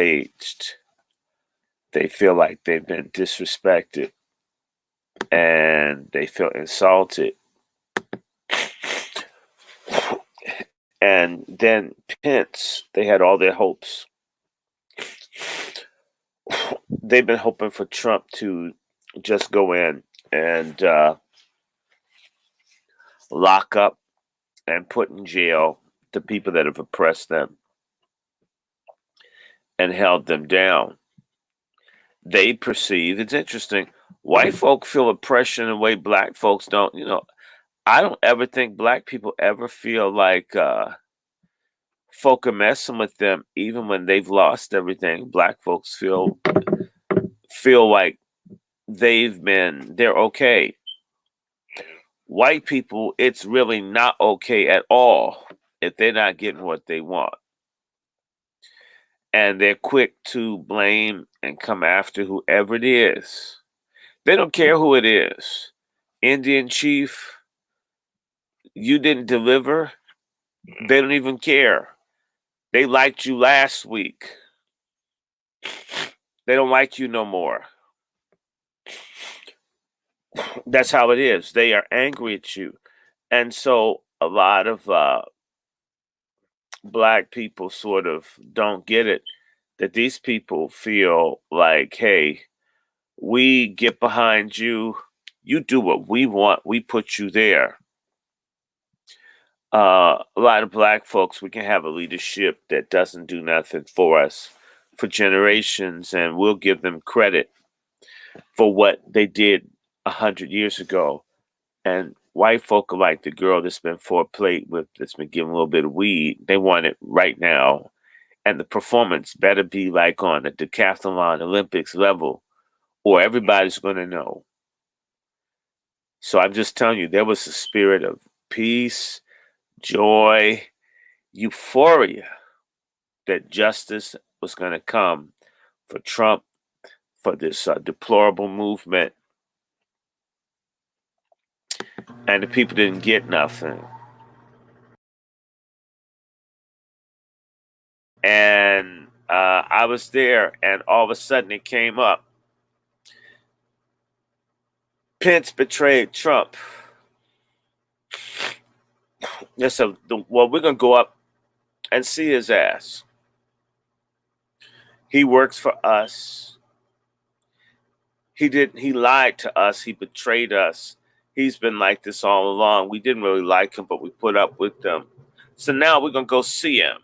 aged. They feel like they've been disrespected and they feel insulted. And then Pence, they had all their hopes. They've been hoping for Trump to just go in and lock up and put in jail the people that have oppressed them and held them down. They perceive, it's interesting, white folk feel oppression in a way black folks don't. I don't ever think black people ever feel like folk are messing with them even when they've lost everything. Black folks feel like they're okay. White people, it's really not okay at all if they're not getting what they want. And they're quick to blame and come after whoever it is. They don't care who it is. Indian chief, you didn't deliver. They don't even care. They liked you last week. They don't like you no more. That's how it is. They are angry at you. And so a lot of black people sort of don't get it, that these people feel like, hey, we get behind you. You do what we want. We put you there. A lot of black folks, we can have a leadership that doesn't do nothing for us for generations, and we'll give them credit for what they did 100 years ago. And white folk are like the girl that's been foreplayed with, that's been given a little bit of weed. They want it right now. And the performance better be like on the decathlon Olympics level, or everybody's going to know. So I'm just telling you, there was a spirit of peace, joy, euphoria that justice was going to come for Trump, for this deplorable movement. And the people didn't get nothing. And I was there, and all of a sudden it came up. Pence betrayed Trump. Yes, so well, we're going to go up and see his ass. He works for us. He lied to us. He betrayed us. He's been like this all along. We didn't really like him, but we put up with them. So now we're going to go see him.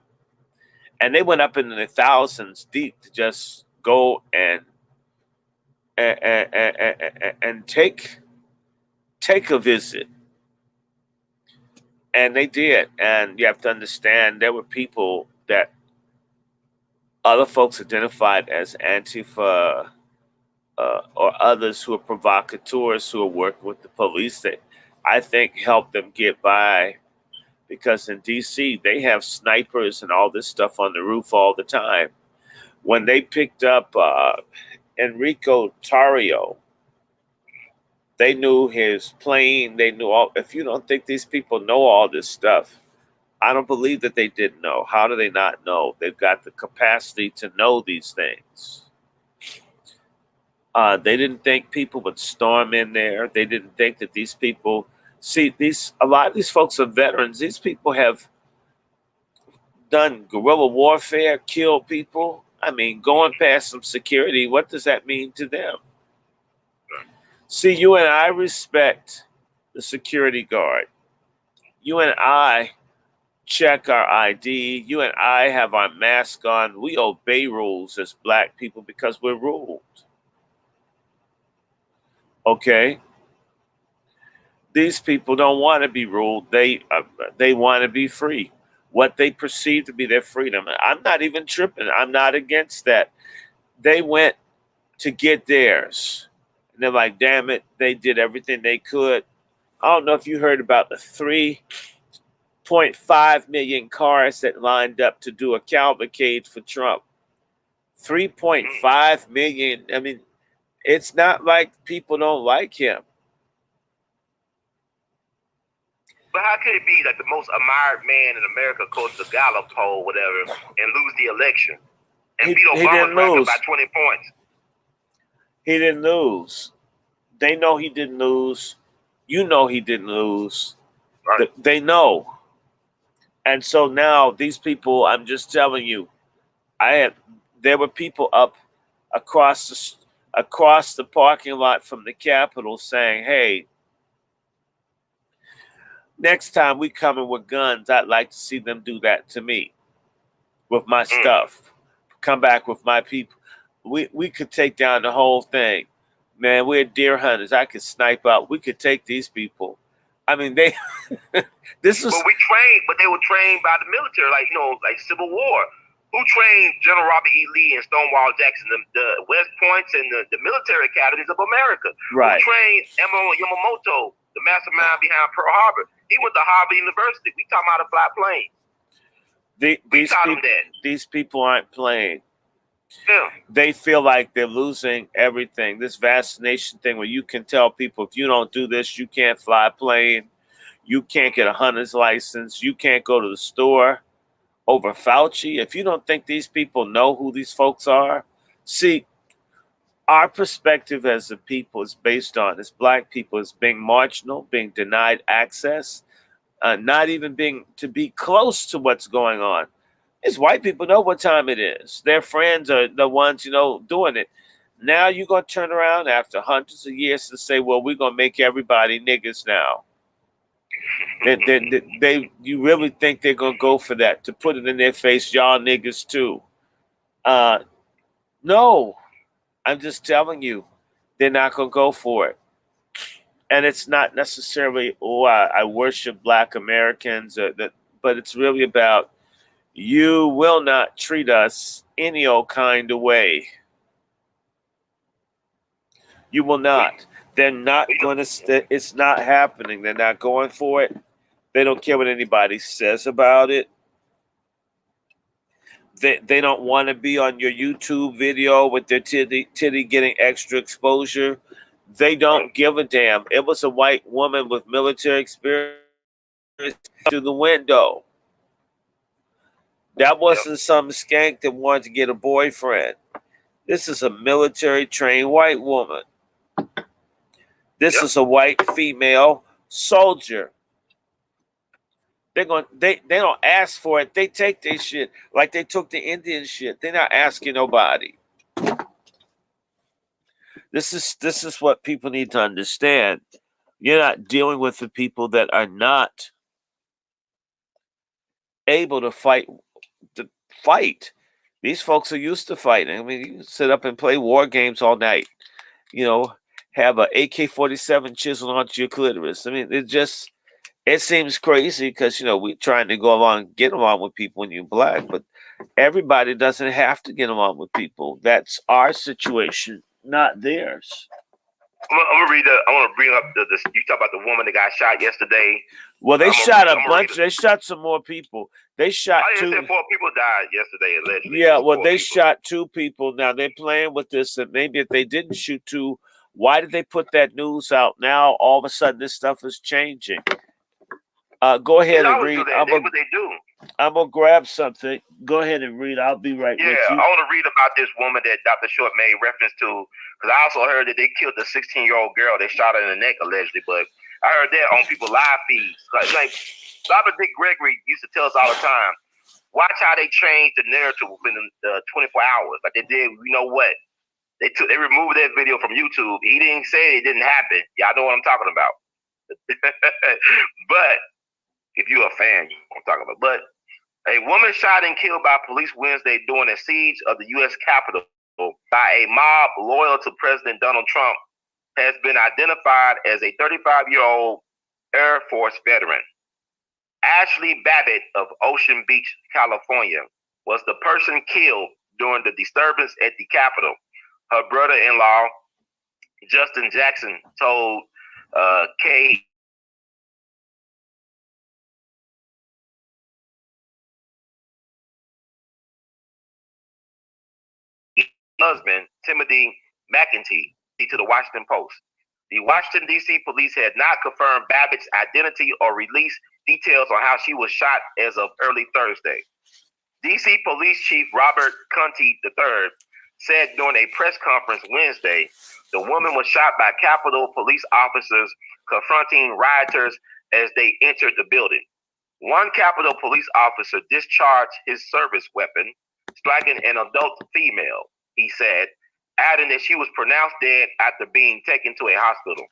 And they went up into the thousands deep to just go and take a visit. And they did. And you have to understand, there were people that other folks identified as Antifa or others who are provocateurs who are working with the police that I think helped them get by, because in DC they have snipers and all this stuff on the roof all the time. When they picked up Enrico Tarrio, they knew his plane. They knew all. If you don't think these people know all this stuff, I don't believe that they didn't know. How do they not know? They've got the capacity to know these things. They didn't think people would storm in there. They didn't think that these people a lot of these folks are veterans. These people have done guerrilla warfare, killed people. I mean, going past some security, what does that mean to them? See, you and I respect the security guard. You and I check our ID. You and I have our mask on. We obey rules as black people because we're ruled. Okay? These people don't want to be ruled. They want to be free. What they perceive to be their freedom. I'm not even tripping. I'm not against that. They went to get theirs. And they're like, damn it, they did everything they could. I don't know if you heard about the 3.5 million cars that lined up to do a cavalcade for Trump. 3.5 million. I mean, it's not like people don't like him. But how could it be that the most admired man in America goes to the Gallup poll, whatever, and lose the election? and beat he Obama's didn't record lose. by 20 points. He didn't lose. They know he didn't lose. You know he didn't lose. Right. They know. And so now these people, I'm just telling you, there were people up across the parking lot from the Capitol saying, "Hey, next time we coming with guns, I'd like to see them do that to me with my stuff. Come back with my people. We could take down the whole thing. Man, we're deer hunters. I could snipe out. We could take these people. I mean, they. This is. But they were trained by the military, like Civil War. Who trained General Robert E. Lee and Stonewall Jackson, the West Points and the military academies of America? Right. Who trained Emo Yamamoto, the mastermind behind Pearl Harbor? He went to Harvard University. We taught him how to fly planes. These people aren't playing. Yeah. They feel like they're losing everything. This vaccination thing where you can tell people, if you don't do this, you can't fly a plane. You can't get a hunter's license. You can't go to the store over Fauci. If you don't think these people know who these folks are, see, our perspective as a people is based on, as black people, is being marginal, being denied access, not even being to be close to what's going on. It's white people know what time it is. Their friends are the ones, doing it. Now you're going to turn around after hundreds of years and say, well, we're going to make everybody niggas now. You really think they're going to go for that, to put it in their face, y'all niggas too? No, I'm just telling you, they're not going to go for it. And it's not necessarily, I worship black Americans, but it's really about, you will not treat us any old kind of way. You will not. They're not going to, it's not happening. They're not going for it. They don't care what anybody says about it. They don't want to be on your YouTube video with their titty getting extra exposure. They don't give a damn. It was a white woman with military experience through the window. That wasn't some skank that wanted to get a boyfriend. This is a military trained white woman. This is a white female soldier. They don't ask for it. They take their shit like they took the Indian shit. They're not asking nobody. This is what people need to understand. You're not dealing with the people that are not able to fight. These folks are used to fighting. I mean, you can sit up and play war games all night. Have a AK-47 chisel onto your clitoris. I mean, it seems crazy because, we're trying to get along with people when you're black, but everybody doesn't have to get along with people. That's our situation, not theirs. I'm gonna read. I want to bring up you talk about the woman that got shot yesterday. Well, they shot a bunch. They shot some more people. They shot two. 4 people died yesterday, allegedly. Yeah, well, they shot 2 people. Now they're playing with this, and maybe if they didn't shoot 2, why did they put that news out now? All of a sudden, this stuff is changing. Go ahead and read. What they do. I'm gonna grab something. Go ahead and read. I'll be right with you. Yeah, I want to read about this woman that Dr. Short made reference to, because I also heard that they killed the 16-year-old girl. They shot her in the neck allegedly, but I heard that on people's live feeds. Like Dr. Dick Gregory used to tell us all the time, watch how they change the narrative within the 24 hours. Like they did, you know what? They removed that video from YouTube. He didn't say it didn't happen. Y'all know what I'm talking about. But if you're a fan, you know what I'm talking about. But a woman shot and killed by police Wednesday during a siege of the U.S. Capitol by a mob loyal to President Donald Trump has been identified as a 35-year-old Air Force veteran. Ashley Babbitt of Ocean Beach, California, was the person killed during the disturbance at the Capitol. Her brother-in-law, Justin Jackson, told K. husband, Timothy McEntee, to the Washington Post. The Washington, D.C. police had not confirmed Babbitt's identity or released details on how she was shot as of early Thursday. D.C. Police Chief Robert Contee III said during a press conference Wednesday the woman was shot by Capitol police officers confronting rioters as they entered the building. One Capitol police officer discharged his service weapon, striking an adult female, he said, adding that she was pronounced dead after being taken to a hospital.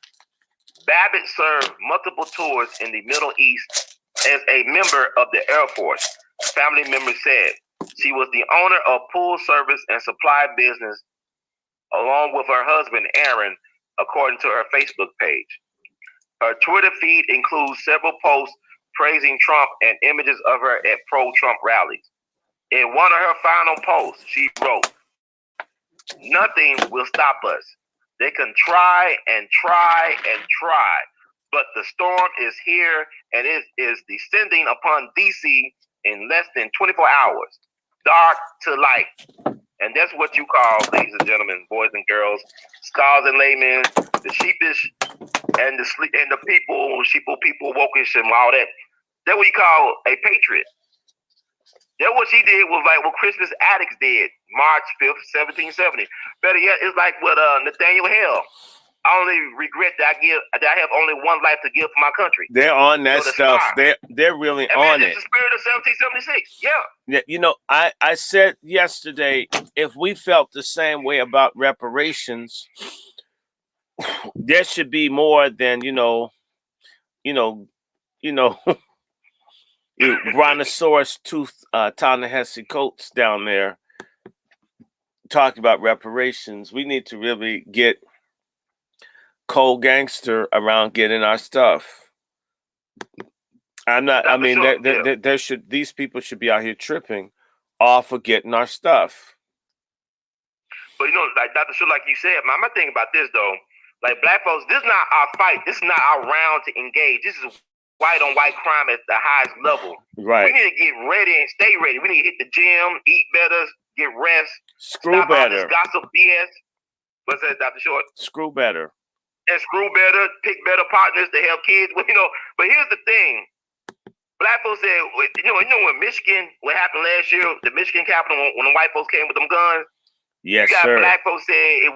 Babbitt served multiple tours in the Middle East as a member of the Air Force. Family members said she was the owner of pool service and supply business along with her husband, Aaron, according to her Facebook page. Her Twitter feed includes several posts praising Trump and images of her at pro-Trump rallies. In one of her final posts, she wrote, "Nothing will stop us. They can try and try and try, but the storm is here and it is descending upon DC in less than 24 hours. Dark to light." And that's what you call, ladies and gentlemen, boys and girls, scholars and laymen, the sheepish and the people, wokish and all that. That's what you call a patriot. That what she did was like what Crispus Attucks did March 5th, 1770. Better yet, it's like what Nathaniel Hale. I only regret that I have only one life to give for my country. They're on that stuff. They're really on it. It's the spirit of 1776. Yeah. Yeah, you know, I said yesterday, if we felt the same way about reparations, there should be more than brontosaurus tooth Ta-Nehisi Coates down there talking about reparations. We need to really get Cold Gangster around getting our stuff. These people should be out here tripping off of getting our stuff. But like Dr. Shaw, like you said, my thing about this though, like black folks, this is not our fight. This is not our round to engage. This is white on white crime at the highest level. Right. We need to get ready and stay ready. We need to hit the gym, eat better, get rest. Screw stop better. All this gossip BS. What's that, Dr. Short? Screw better. And screw better, pick better partners to help kids. But here's the thing. Black folks said, when Michigan, what happened last year, the Michigan Capitol, when the white folks came with them guns, yes, you got sir. black folks saying it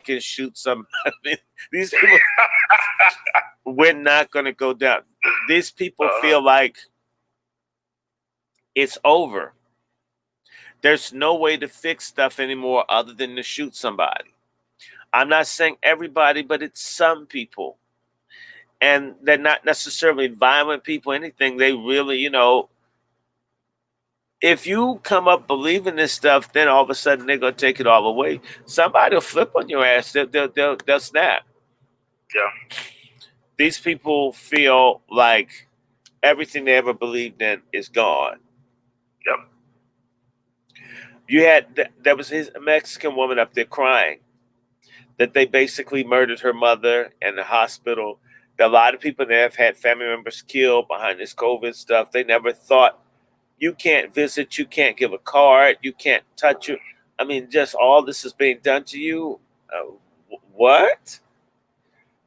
can shoot some. I mean, these people, we're not going to go down. These people feel like it's over. There's no way to fix stuff anymore other than to shoot somebody. I'm not saying everybody, but it's some people. And they're not necessarily violent people, anything. They really, if you come up believing this stuff, then all of a sudden they're going to take it all away. Somebody will flip on your ass. They'll snap. Yeah. These people feel like everything they ever believed in is gone. Yep. There was his Mexican woman up there crying that they basically murdered her mother in the hospital. A lot of people there have had family members killed behind this COVID stuff. They never thought, you can't visit, you can't give a card, you can't touch it. I mean, just all this is being done to you. What?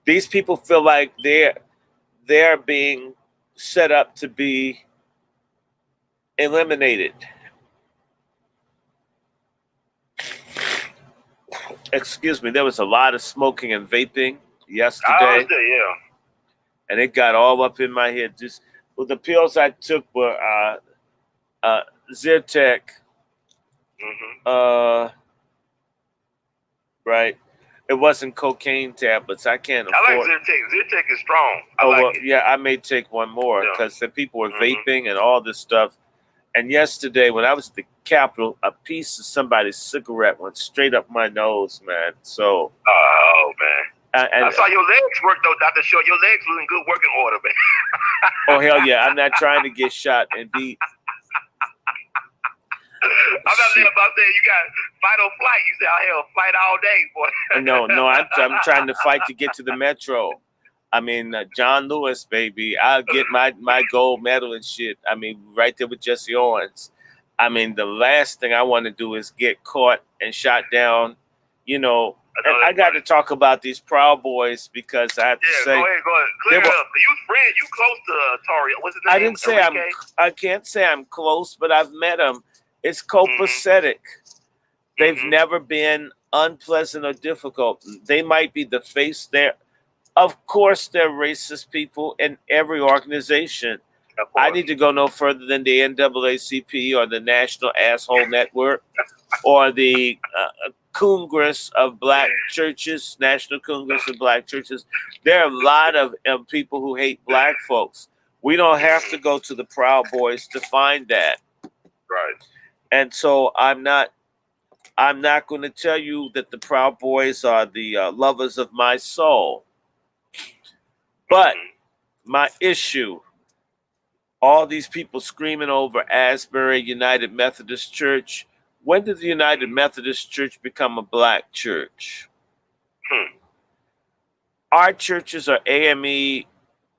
These people feel like they're being set up to be eliminated. Excuse me, there was a lot of smoking and vaping yesterday. Yeah. And it got all up in my head. The pills I took were Zyrtec. Right. It wasn't cocaine tablets. I can't afford. I like Zyrtec. Zyrtec is strong. I like it. Yeah, I may take one more because the people were vaping and all this stuff. And yesterday, when I was at the Capitol, a piece of somebody's cigarette went straight up my nose, man. So. Oh man. And I saw your legs work though, Dr. Short. Your legs was in good working order, man. Oh hell yeah! I'm not trying to get shot and be. I'm not there about saying you got fight or flight. You say, "Oh hell, fight all day, boy." No, I'm trying to fight to get to the metro. I mean, John Lewis, baby. I'll get my gold medal and shit. I mean, right there with Jesse Owens. I mean, the last thing I want to do is get caught and shot down. And I got to talk about these Proud Boys because I have to say. Go ahead. Clear it up. You close to Tory. What's his name? I didn't say I can't say I'm close, but I've met him. It's copacetic. They've never been unpleasant or difficult. They might be the face there. Of course, they're racist people in every organization. I need to go no further than the NAACP or the National Asshole Network or the Congress of Black Churches, National Congress of Black Churches. There are a lot of people who hate black folks. We don't have to go to the Proud Boys to find that. Right. And so I'm not going to tell you that the Proud Boys are the lovers of my soul. But my issue, all these people screaming over Asbury United Methodist Church. When did the United Methodist Church become a black church? Our churches are AME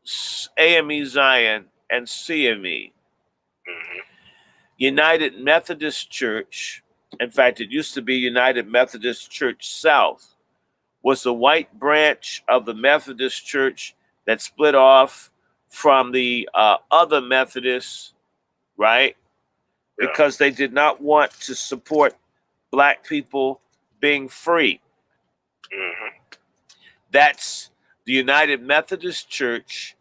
Zion, and CME. United Methodist Church, in fact, it used to be United Methodist Church South, was the white branch of the Methodist Church that split off from the other Methodists, right? Yeah. Because they did not want to support black people being free. That's the United Methodist Church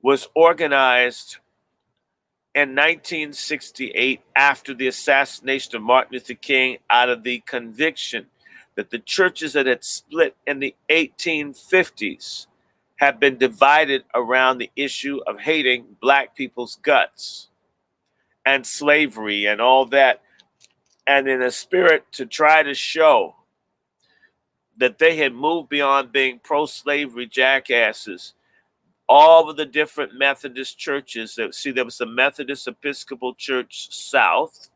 was organized in 1968 after the assassination of Martin Luther King out of the conviction that the churches that had split in the 1850s have been divided around the issue of hating black people's guts and slavery and all that. And in a spirit to try to show that they had moved beyond being pro-slavery jackasses, all of the different Methodist churches, there was the Methodist Episcopal Church South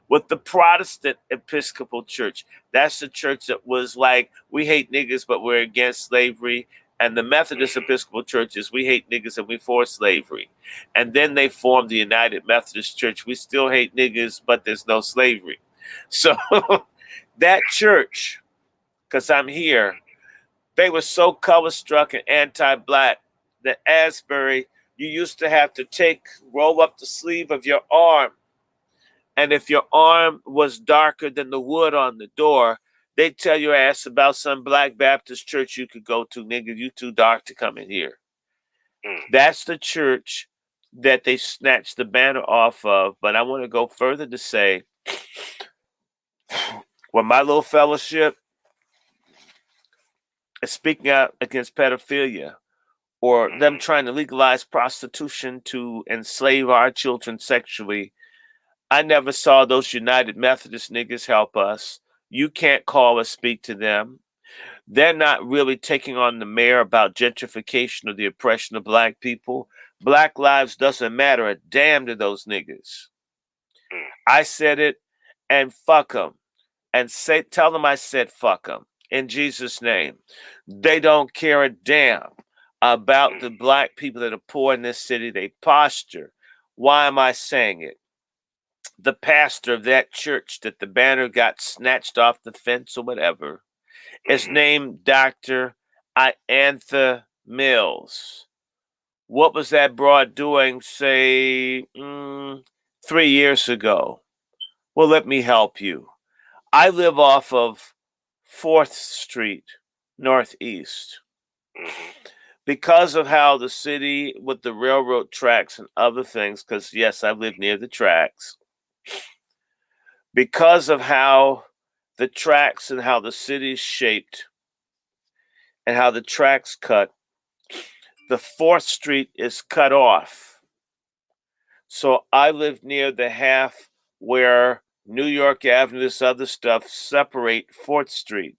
with the Protestant Episcopal Church. That's the church that was like, we hate niggas, but we're against slavery. And the Methodist Episcopal Church is, we hate niggas and we for slavery. And then they formed the United Methodist Church. We still hate niggas, but there's no slavery. So that church, because I'm here, they were so color-struck and anti-black that Asbury, you used to have to roll up the sleeve of your arm. And if your arm was darker than the wood on the door, They tell your ass about some black Baptist church you could go to, nigga. You too dark to come in here. That's the church that they snatched the banner off of. But I want to go further to say, when my little fellowship is speaking out against pedophilia, or them trying to legalize prostitution to enslave our children sexually, I never saw those United Methodist niggas help us. You can't call or speak to them. They're not really taking on the mayor about gentrification or the oppression of black people. Black lives doesn't matter a damn to those niggas. I said it, and fuck them. And tell them I said fuck them in Jesus' name. They don't care a damn about the black people that are poor in this city. They posture. Why am I saying it? The pastor of that church that the banner got snatched off the fence or whatever is named Dr. Iantha Mills. What was that broad doing, say, 3 years ago? Well, let me help you. I live off of 4th Street Northeast. Because of how the city with the railroad tracks and other things, because yes, I live near the tracks. Because of how the tracks and how the city's shaped and how the tracks cut, the 4th Street is cut off. So I live near the half where New York Avenue, this other stuff, separate 4th Street.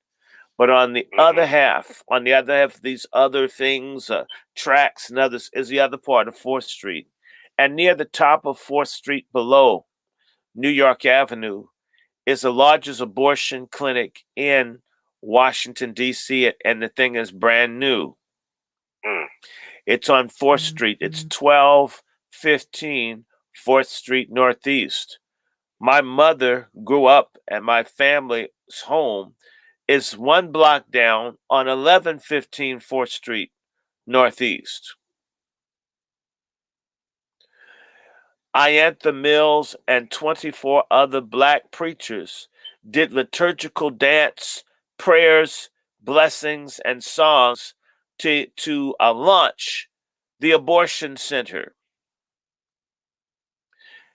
But on the other half of these other things, tracks and others, is the other part of 4th Street. And near the top of 4th Street below New York Avenue is the largest abortion clinic in Washington, D.C., and the thing is brand new. It's on 4th Street. It's 1215 4th Street Northeast. My mother grew up, and my family's home is 1 block down on 1115 4th Street Northeast. Iantha Mills and 24 other black preachers did liturgical dance, prayers, blessings, and songs to launch the abortion center,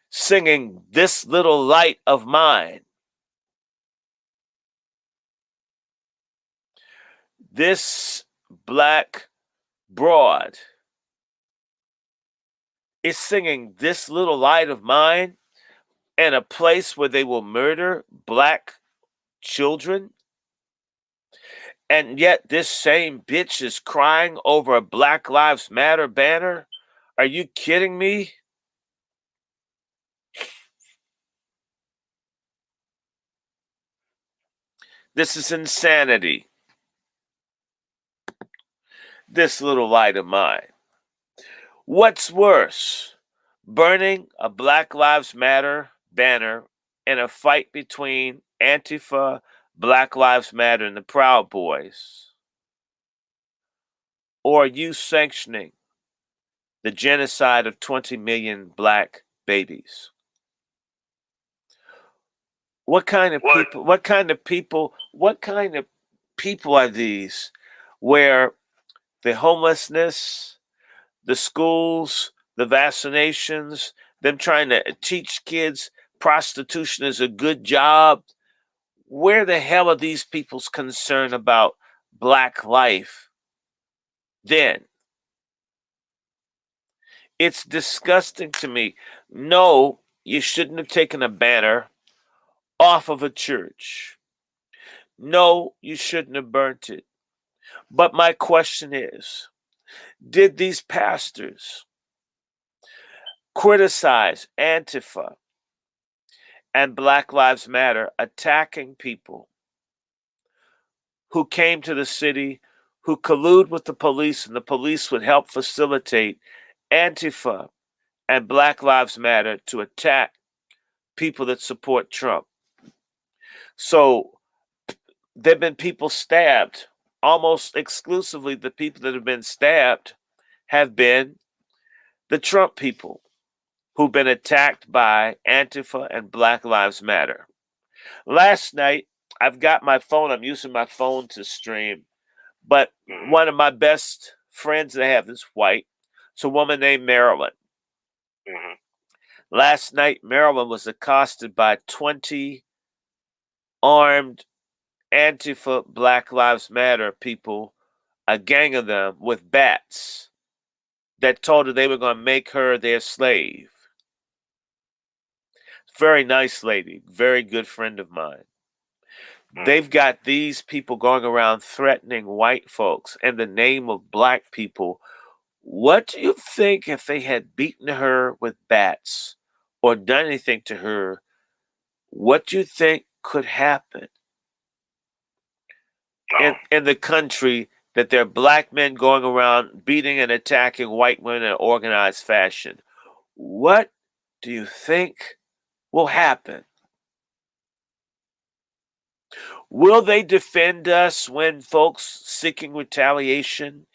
singing "This Little Light of Mine." This black broad is singing "This Little Light of Mine" in a place where they will murder black children. And yet this same bitch is crying over a Black Lives Matter banner. Are you kidding me? This is insanity. This little light of mine. What's worse, burning a Black Lives Matter banner in a fight between Antifa, Black Lives Matter, and the Proud Boys? Or you sanctioning the genocide of 20 million black babies? What kind of people are these where the homelessness, the schools, the vaccinations, them trying to teach kids prostitution is a good job? Where the hell are these people's concern about black life then? It's disgusting to me. No, you shouldn't have taken a banner off of a church. No, you shouldn't have burnt it. But my question is, did these pastors criticize Antifa and Black Lives Matter attacking people who came to the city, who collude with the police, and the police would help facilitate Antifa and Black Lives Matter to attack people that support Trump? So there have been people stabbed. Almost exclusively the people that have been stabbed have been the Trump people who've been attacked by Antifa and Black Lives Matter. Last night, I've got my phone. I'm using my phone to stream. But one of my best friends that I have is white. It's a woman named Marilyn. Last night, Marilyn was accosted by 20 armed Antifa Black Lives Matter people, a gang of them with bats that told her they were going to make her their slave. Very nice lady, very good friend of mine. They've got these people going around threatening white folks in the name of black people. What do you think if they had beaten her with bats or done anything to her? What do you think could happen in the country that there are black men going around beating and attacking white women in organized fashion? What do you think will happen? Will they defend us when folks seeking retaliation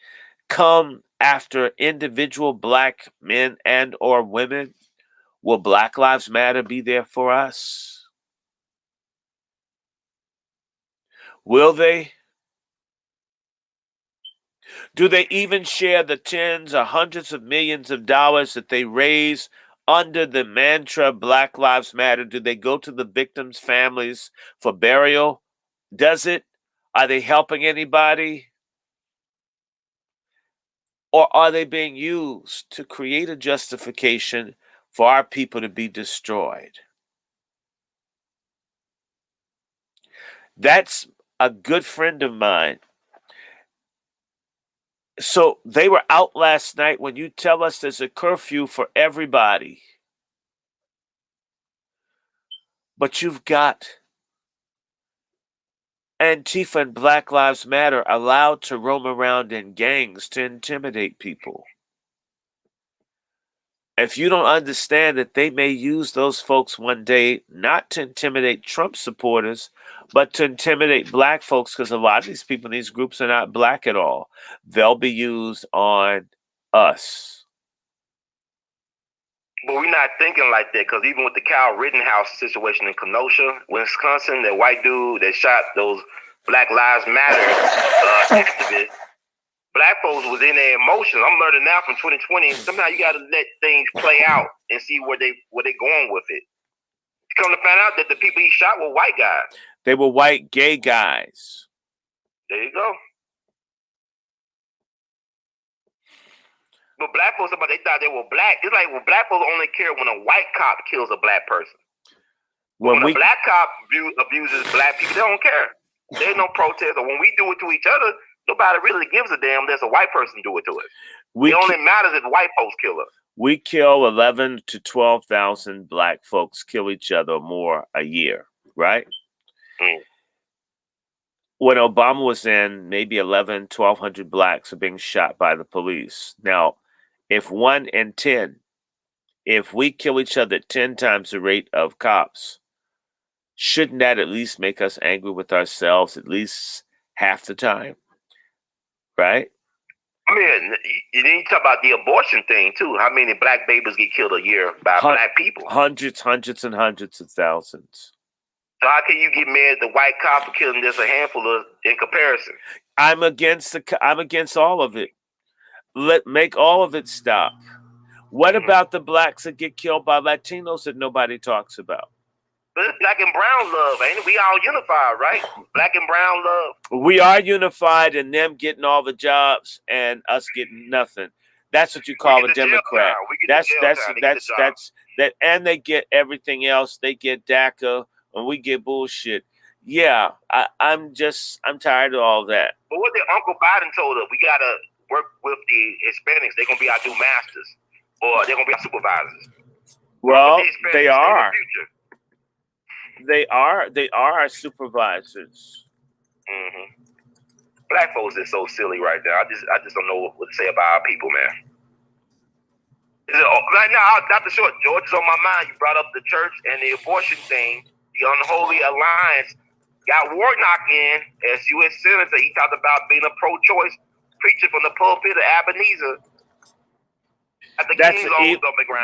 come after individual black men and or women? Will Black Lives Matter be there for us? Will they? Do they even share the tens or hundreds of millions of dollars that they raise under the mantra Black Lives Matter? Do they go to the victims' families for burial? Does it? Are they helping anybody? Or are they being used to create a justification for our people to be destroyed? That's a good friend of mine. So they were out last night. When you tell us there's a curfew for everybody, but you've got Antifa and Black Lives Matter allowed to roam around in gangs to intimidate people. If you don't understand that they may use those folks one day not to intimidate Trump supporters, but to intimidate black folks, because a lot of these people in these groups are not black at all, they'll be used on us. But we're not thinking like that, because even with the Kyle Rittenhouse situation in Kenosha, Wisconsin, that white dude that shot those Black Lives Matter activists, black folks was in their emotions. I'm learning now from 2020. Sometimes you got to let things play out and see where they going with it. Come to find out that the people he shot were white guys. They were white gay guys. There you go. But black folks, they thought they were black. It's like, well, black folks only care when a white cop kills a black person. When a black cop abuses black people, they don't care. There's no protest. Or when we do it to each other, nobody really gives a damn. There's a white person do it to us. It only matters if white folks kill us. We kill 11 to 12,000 black folks kill each other more a year, right? When Obama was in, maybe 1,200 blacks are being shot by the police. Now, if 1 in 10, if we kill each other at 10 times the rate of cops, shouldn't that at least make us angry with ourselves at least half the time? Right? I mean, you need to talk about the abortion thing, too. How many black babies get killed a year by black people? Hundreds and hundreds of thousands. So how can you get mad at the white cop for killing just a handful of in comparison? I'm against all of it. Make all of it stop. What about the blacks that get killed by Latinos that nobody talks about? But it's black and brown love, ain't it? We all unified, right? Black and brown love. We are unified in them getting all the jobs and us getting nothing. That's what you call a Democrat. That's that, and they get everything else. They get DACA, and we get bullshit. Yeah, I'm tired of all that. But what did Uncle Biden told us? We gotta work with the Hispanics. They're gonna be our new masters, or they're gonna be our supervisors. Well, they are. They are our supervisors. Mm-hmm. Black folks is so silly right now. I just don't know what to say about our people, man. Right now, Dr. Short, George is on my mind. You brought up the church and the abortion thing. The Unholy Alliance got Warnock in as U.S. Senator. He talked about being a pro-choice preacher from the pulpit of Ebenezer.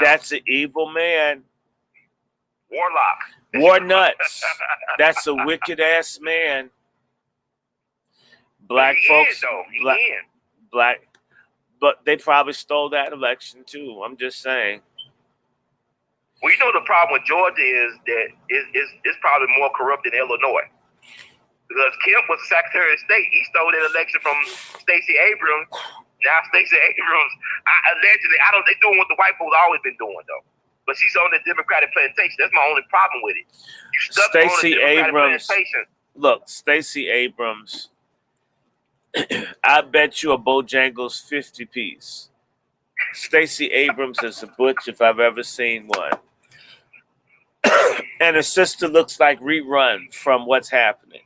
That's an evil man. Warlock. War nuts. That's a wicked ass man. Black he folks, is, though. He black, is. black, but they probably stole that election too. I'm just saying. Well, you know the problem with Georgia is that it's probably more corrupt than Illinois. Because Kemp was Secretary of State. He stole that election from Stacey Abrams. Now Stacey Abrams, allegedly, they doing what the white folks always been doing, though. But she's on the Democratic plantation. That's my only problem with it. You stuck on the Stacey Democratic Abrams. plantation. Look, Stacey Abrams. I bet you a Bojangles 50 piece. Stacey Abrams is a butch if I've ever seen one. And her sister looks like Rerun from What's Happening.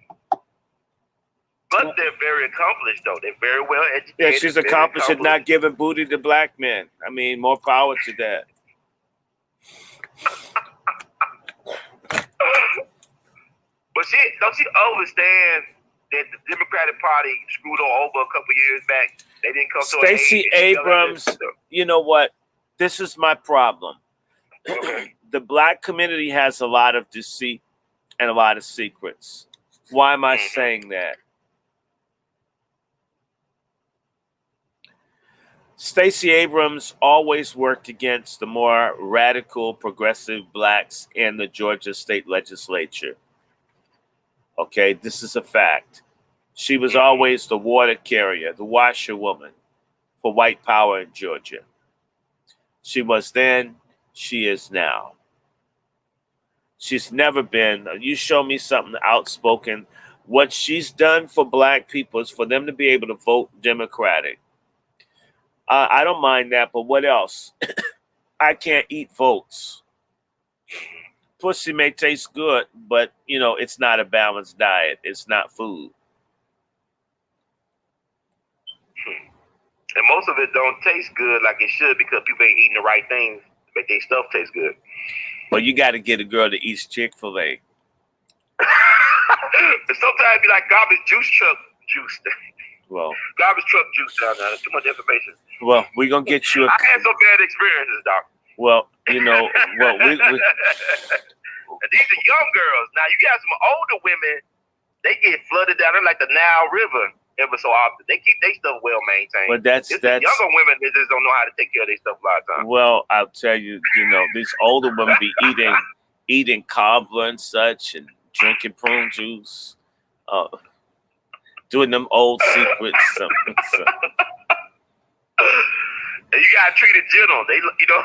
But they're very accomplished, though. They're very well educated. Yeah, she's accomplished at not giving booty to black men. I mean, more power to that. But don't she understand that the Democratic Party screwed her over a couple years back? They didn't come to an Stacey age Abrams, you know what? This is my problem. The black community has a lot of deceit and a lot of secrets. Why am I saying that? Stacey Abrams always worked against the more radical, progressive blacks in the Georgia state legislature. Okay, this is a fact. She was always the water carrier, the washerwoman for white power in Georgia. She was then, she is now. She's never been, you show me something outspoken. What she's done for black people is for them to be able to vote Democratic. I don't mind that, but what else? I can't eat votes. Pussy may taste good, but, you know, it's not a balanced diet. It's not food. And most of it don't taste good like it should because people ain't eating the right things to make their stuff taste good. Well, you got to get a girl that eats Chick-fil-A. Sometimes be like garbage juice truck juice. Well, garbage truck juice down there. That's too much information. Well, we're going to get you a... I had some bad experiences, Doc. Well, you know, well, we and these are young girls. Now, you got some older women, they get flooded down there like the Nile River ever so often. They keep their stuff well maintained. But that's the younger women, they just don't know how to take care of their stuff a lot of times. Well, I'll tell you, you know, these older women be eating cobbler and such and drinking prune juice. Doing them old secrets. So. And you gotta treat it gentle. They, you know,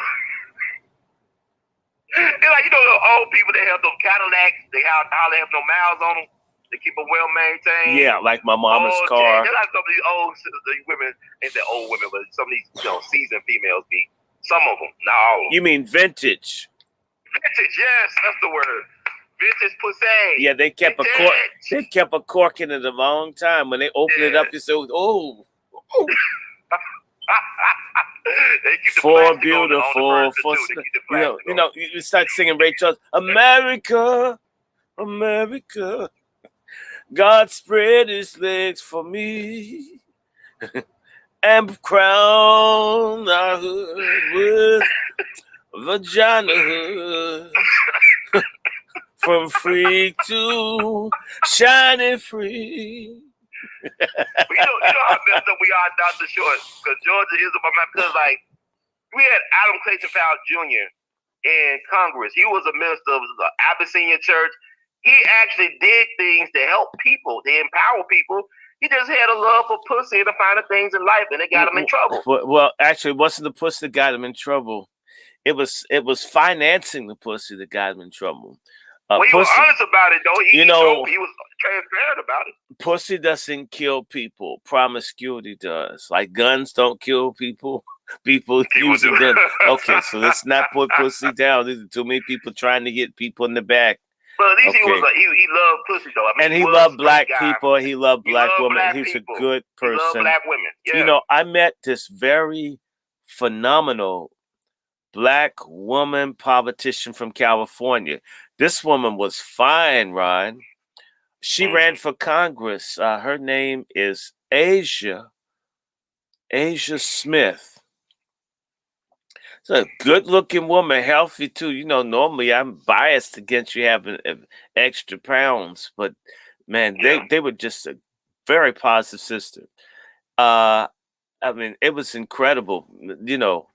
they're like, you know, the old people that have those Cadillacs. They have no miles on them. They keep them well maintained. Yeah, like my mama's car. They're like some of these old women. Ain't that old women, but some of these, you know, seasoned females be. Some of them, not all of them. You mean vintage? Vintage, yes, that's the word. Vintage pussy. Yeah, they kept a cork. They kept a cork in it a long time. When they open it up, you say, "Oh, for beautiful, for you know, you start singing Ray Charles, America, America. God spread His legs for me, and crown our hood with vagina hood." From free to shining free. You know how messed up we are, Dr. Short, because Georgia is about my, because like we had Adam Clayton Powell Jr. in Congress. He was a minister of the Abyssinian Church. He actually did things to help people, to empower people. He just had a love for pussy and the finer things in life, and it got him in trouble. Well, actually, it wasn't the pussy that got him in trouble. It was financing the pussy that got him in trouble. Well, he was honest about it, though. He was transparent about it. Pussy doesn't kill people. Promiscuity does. Like guns don't kill people. People using guns. Okay, so let's not put pussy down. There's too many people trying to get people in the back. But at least he loved pussy, though. I mean, and he loved black people. He loved black women. He's a good person. He loved black women. Yeah. You know, I met this very phenomenal black woman politician from California. This woman was fine, Ron. She ran for Congress. Her name is Asia Smith. It's a good-looking woman, healthy too. You know, normally I'm biased against you having extra pounds, but man, Yeah. they were just a very positive sister. Uh, I mean, it was incredible. You know,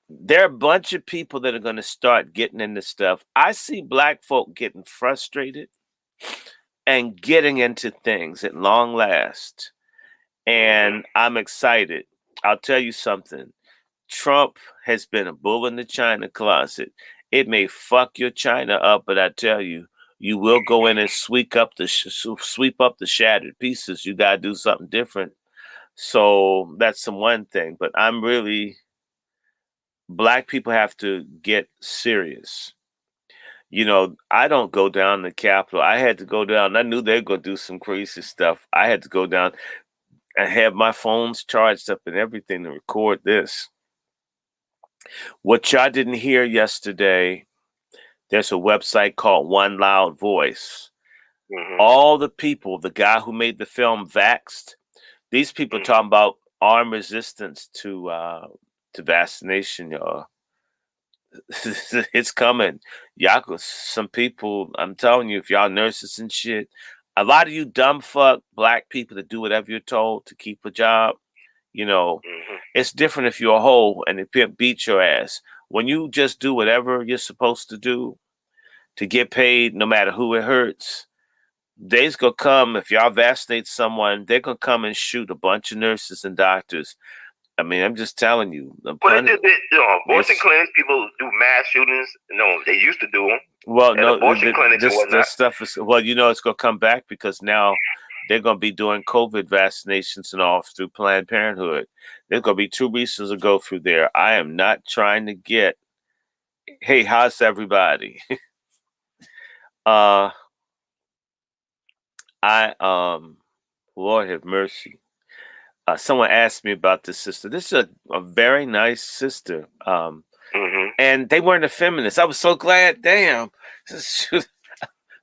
there are a bunch of people that are going to start getting into stuff. I see black folk getting frustrated and getting into things at long last, Mm-hmm. and I'm excited. I'll tell you something. Trump has been a bull in the china closet. It may fuck your china up, but I tell you, you will go in and sweep up the shattered pieces. You gotta do something different. So that's the one thing. But I'm really black people have to get serious. You know, I don't go down the Capitol. I had to go down. I knew they were gonna do some crazy stuff. I had to go down and have my phones charged up and everything to record this. What y'all didn't hear yesterday, there's a website called One Loud Voice. Mm-hmm. All the people, the guy who made the film Vaxxed, these people are Mm-hmm. talking about armed resistance to vaccination, y'all. It's coming. Some people, I'm telling you, if y'all nurses and shit, a lot of you dumb fuck black people that do whatever you're told to keep a job, you know, Mm-hmm. it's different if you're a hoe and the pimp beats your ass. When you just do whatever you're supposed to do to get paid, no matter who it hurts, they's gonna come. If y'all vaccinate someone, they're gonna come and shoot a bunch of nurses and doctors. I mean, I'm just telling you. But abortion It's, clinics, people do mass shootings. They used to do them well, at no, abortion clinics and whatnot. this stuff is well, you know, it's gonna come back because now they're gonna be doing COVID vaccinations and all through Planned Parenthood. There's gonna be 2 reasons to go through there. I am not trying to get. Hey, how's everybody? uh, Lord have mercy. Someone asked me about this sister. This is a very nice sister. Mm-hmm. And they weren't a feminist. I was so glad. Damn.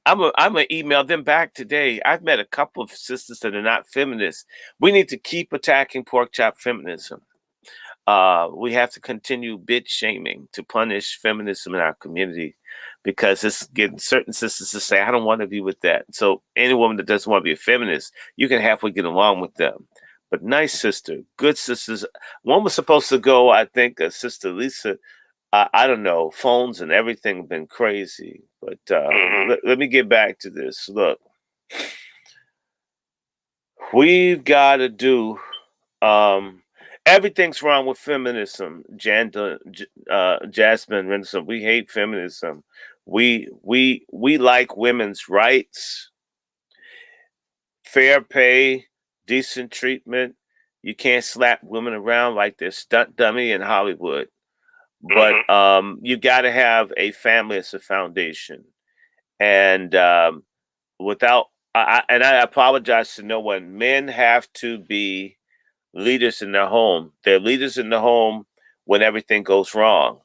I'm gonna email them back today. I've met a couple of sisters that are not feminists. We need to keep attacking pork chop feminism. We have to continue bitch shaming to punish feminism in our community because it's getting certain sisters to say, I don't want to be with that. So any woman that doesn't want to be a feminist, you can halfway get along with them. But nice sister, good sisters. One was supposed to go, I think, Sister Lisa. I don't know. Phones and everything have been crazy. But Mm-hmm. let me get back to this. Look, we've got to do everything's wrong with feminism. Jasmine Renson, we hate feminism. We like women's rights, fair pay, decent treatment. You can't slap women around like they're stunt dummy in Hollywood. But Mm-hmm. you got to have a family as a foundation, and without and I apologize to no one. Men have to be leaders in their home. They're leaders in the home when everything goes wrong.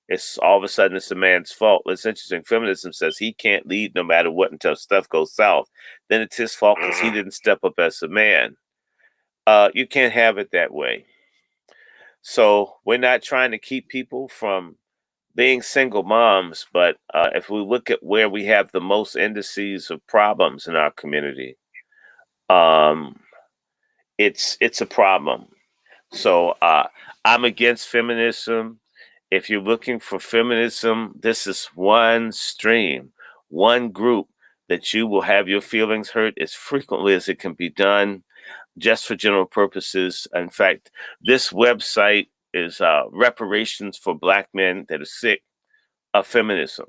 It's all of a sudden it's the man's fault. It's interesting. Feminism says he can't lead no matter what until stuff goes south. Then it's his fault because he Mm-hmm. didn't step up as a man. You can't have it that way. So we're not trying to keep people from being single moms, but if we look at where we have the most indices of problems in our community, um, it's a problem. So I'm against feminism. If you're looking for feminism, this is one stream, one group that you will have your feelings hurt as frequently as it can be done, just for general purposes. In fact, this website is reparations for Black men that are sick of feminism.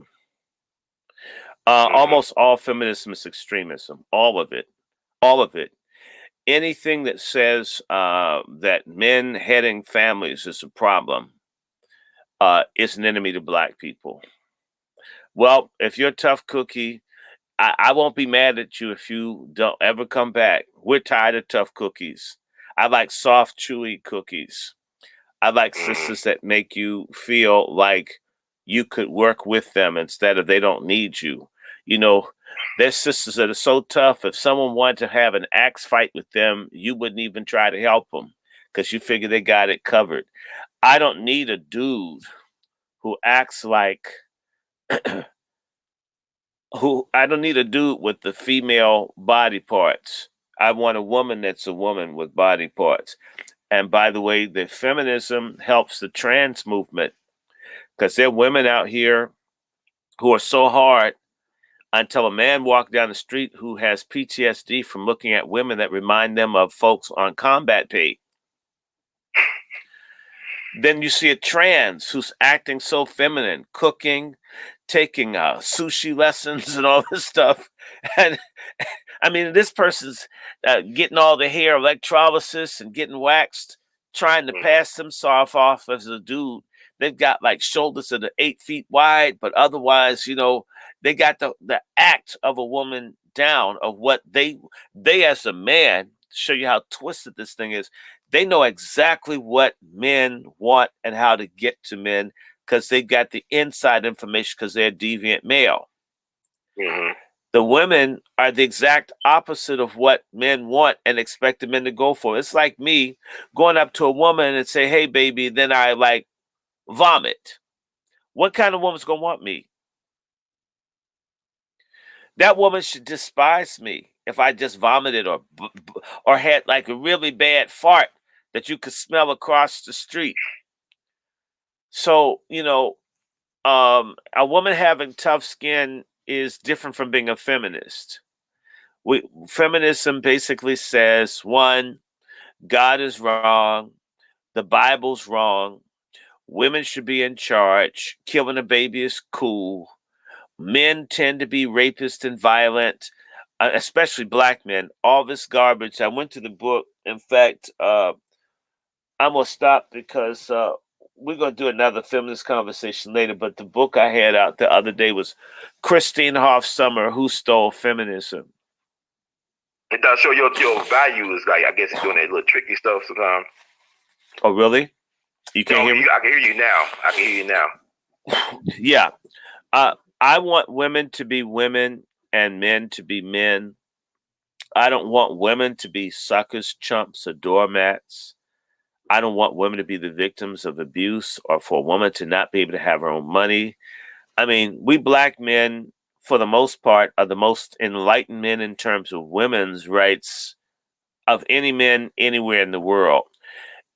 Mm-hmm. Almost all feminism is extremism. All of it. All of it. Anything that says that men heading families is a problem is an enemy to Black people. Well, if you're a tough cookie, I won't be mad at you if you don't ever come back. We're tired of tough cookies. I like soft, chewy cookies. I like Mm-hmm. sisters that make you feel like you could work with them instead of they don't need you. You know, there's sisters that are so tough. If someone wanted to have an axe fight with them, you wouldn't even try to help them because you figure they got it covered. I don't need a dude who acts like I don't need a dude with the female body parts. I want a woman that's a woman with body parts. And by the way, the feminism helps the trans movement because there are women out here who are so hard until a man walks down the street who has PTSD from looking at women that remind them of folks on combat pay. Then you see a trans who's acting so feminine, cooking, taking sushi lessons and all this stuff. And I mean, this person's getting all the hair electrolysis and getting waxed, trying to pass themselves off as a dude. They've got like shoulders that are 8 feet wide, but otherwise, they got the act of a woman down of what they as a man, to show you how twisted this thing is. They know exactly what men want and how to get to men because they got the inside information because they're deviant male. Mm-hmm. The women are the exact opposite of what men want and expect the men to go for. It's like me going up to a woman and say, "Hey, baby," then I like vomit. What kind of woman's going to want me? That woman should despise me if I just vomited or had like a really bad fart that you could smell across the street. So, a woman having tough skin is different from being a feminist. Feminism basically says, one, God is wrong, the Bible's wrong, women should be in charge, killing a baby is cool, men tend to be rapists and violent, especially black men, all this garbage. I went to the book. In fact, I'm going to stop because we're going to do another feminist conversation later. But the book I had out the other day was Christine Hoff Summer, Who Stole Feminism. It does show your values. Like, I guess it's doing that little tricky stuff sometimes. Oh, really? You can't hear me? I can hear you now. I can hear you now. Yeah. I want women to be women and men to be men. I don't want women to be suckers, chumps, or doormats. I don't want women to be the victims of abuse or for a woman to not be able to have her own money. I mean, we black men, for the most part, are the most enlightened men in terms of women's rights of any men anywhere in the world.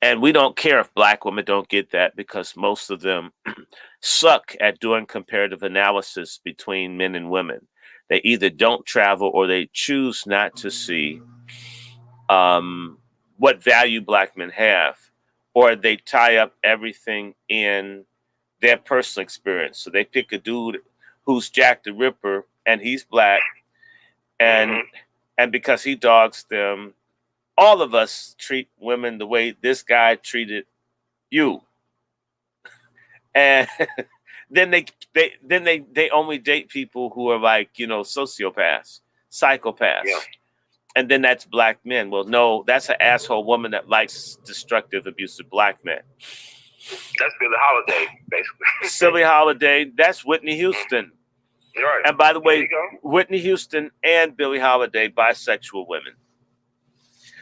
And we don't care if black women don't get that because most of them suck at doing comparative analysis between men and women. They either don't travel or they choose not to see what value black men have, or they tie up everything in their personal experience. So they pick a dude who's Jack the Ripper and he's black, and because he dogs them, all of us treat women the way this guy treated you. And then they only date people who are like, sociopaths, psychopaths. Yeah. And then that's black men. Well, no, that's an asshole woman that likes destructive, abusive black men. That's Billie Holiday, basically. Billie Holiday, that's Whitney Houston. You're right. And by the way, Whitney Houston and Billie Holiday, bisexual women.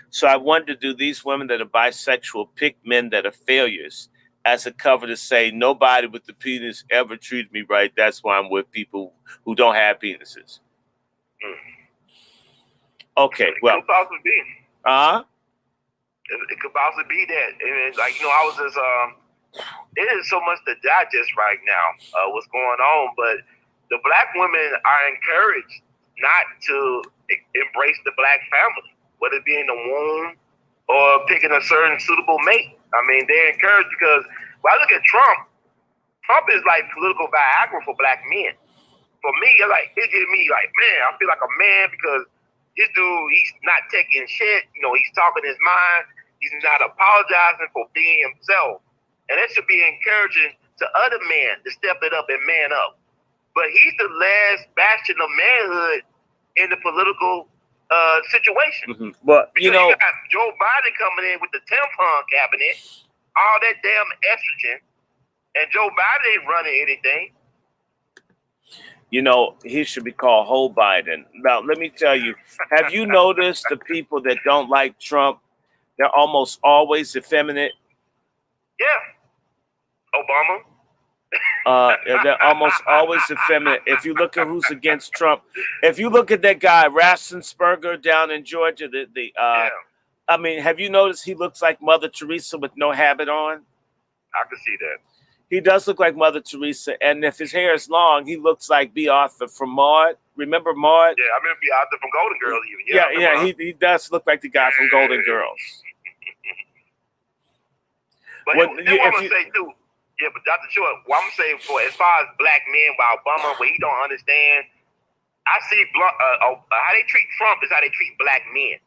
So I wanted to do these women that are bisexual, pick men that are failures as a cover to say, nobody with the penis ever treated me right. That's why I'm with people who don't have penises. Okay, well. It could possibly be. It could possibly be that. And like, I was just, it is so much to digest right now, what's going on. But the black women are encouraged not to embrace the black family, whether it be in the womb or picking a certain suitable mate. I mean, they're encouraged because when I look at Trump is like political Viagra for black men. For me, it gives me like, man, I feel like a man because this dude, he's not taking shit. He's talking his mind. He's not apologizing for being himself. And that should be encouraging to other men to step it up and man up. But he's the last bastion of manhood in the political situation. But, you got Joe Biden coming in with the tampon cabinet, all that damn estrogen, and Joe Biden ain't running anything. He should be called Ho Biden. Now, let me tell you, have you noticed the people that don't like Trump, they're almost always effeminate? Yeah. Obama. They're almost always effeminate. If you look at who's against Trump, if you look at that guy Raffensperger down in Georgia, Yeah, I mean, have you noticed he looks like Mother Teresa with no habit on? I can see that. He does look like Mother Teresa, and if his hair is long, he looks like B. Arthur from Maude. Remember Maude? Yeah, I remember out there from Golden Girls even. Yeah. He does look like the guy from Golden Girls. But What- what you- I'm if gonna you- say too, yeah, but Dr. Short, what I'm saying for as far as black men, while Obama, where he don't understand, I see how they treat Trump is how they treat black men.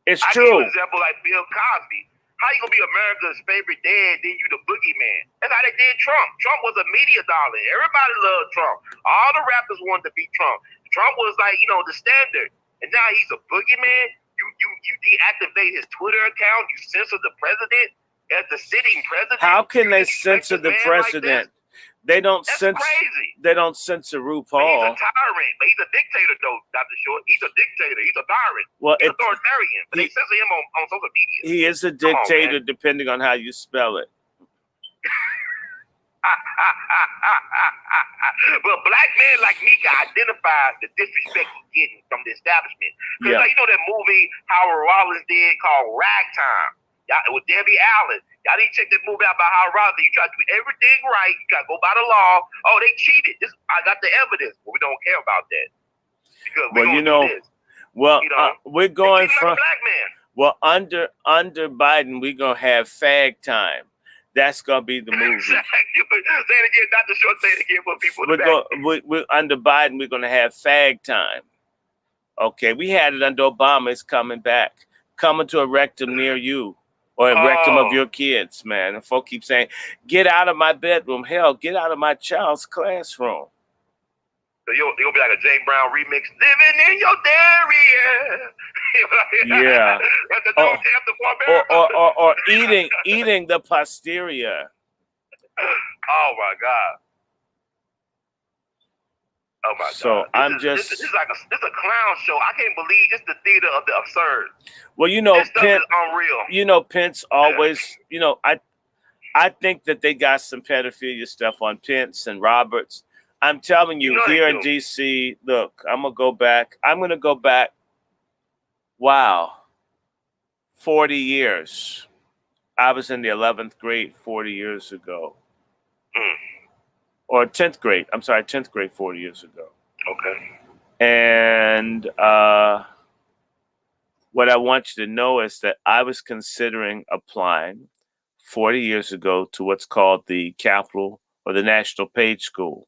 It's I give you true. an example like Bill Cosby. How you gonna be America's favorite dad, then you the boogeyman? That's how they did Trump. Trump was a media darling. Everybody loved Trump. All the rappers wanted to be Trump. Trump was like, the standard. And now he's a boogeyman. You deactivate his Twitter account. You censor the president as the sitting president. How can they You expect censor a the man like president? this? They don't That's censor. crazy. They don't censor But he's RuPaul. a tyrant. But he's a dictator, though, Dr. Short. He's a dictator. He's a tyrant. Well, He's authoritarian. But they censor him on social media. he is a Come on, dictator, man. depending on how you spell it. But black men like me can identify the disrespect he's getting from the establishment. Because Yeah. you know that movie Howard Rollins did called Ragtime? With Debbie Allen. Y'all need to check that movie out by Howard Rollins. You try to do everything right. You try to go by the law. Oh, they cheated. I got the evidence. But we don't care about that. Because Well, we do this. Well, we're They going treat him from like a black man. well under Biden. We're gonna have fag time. That's gonna be the movie. Say it again, Dr. Short. Say it again for people. in the back. We're under Biden. We're gonna have fag time. Okay, we had it under Obama. It's coming back. Coming to a rectum near you. Or a rectum of your kids, man. And folk keep saying, get out of my bedroom. Hell, get out of my child's classroom. So you'll be like a James Brown remix, living in your derriere. Yeah. That's the new anthem for America. Or eating the posterior. Oh my God. Oh my So God. This is like this a clown show. I can't believe it's the theater of the absurd. Well, This stuff Pence, is unreal. Pence always, I think that they got some pedophilia stuff on Pence and Roberts. I'm telling you, they here in do. DC, look, I'm going to go back. Wow. 40 years. I was in the 11th grade 40 years ago. Or 10th grade. I'm sorry, 10th grade 40 years ago. Okay. And what I want you to know is that I was considering applying 40 years ago to what's called the Capital or the National Page School.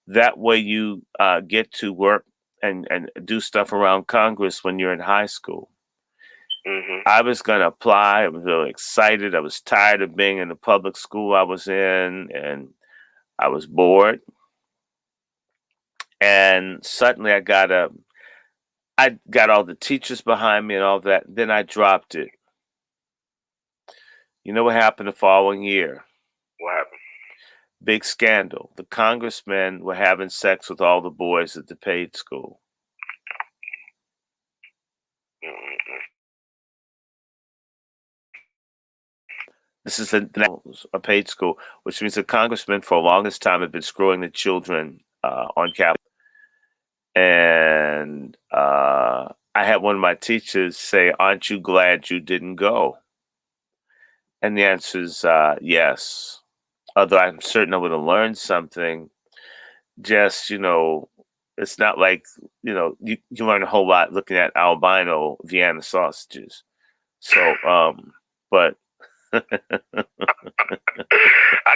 That way you get to work and do stuff around Congress when you're in high school. Mm-hmm. I was going to apply. I was really excited. I was tired of being in the public school I was in, and I was bored. And suddenly I got all the teachers behind me and all that. Then I dropped it. You know what happened the following year? What happened? Big scandal. The congressmen were having sex with all the boys at the paid school. Mm-hmm. This is a paid school, which means the congressmen for the longest time have been screwing the children on Capitol. And I had one of my teachers say, "Aren't you glad you didn't go?" And the answer is yes. Although I'm certain I would have learned something. Just, it's not like, you learn a whole lot looking at albino Vienna sausages. So, but I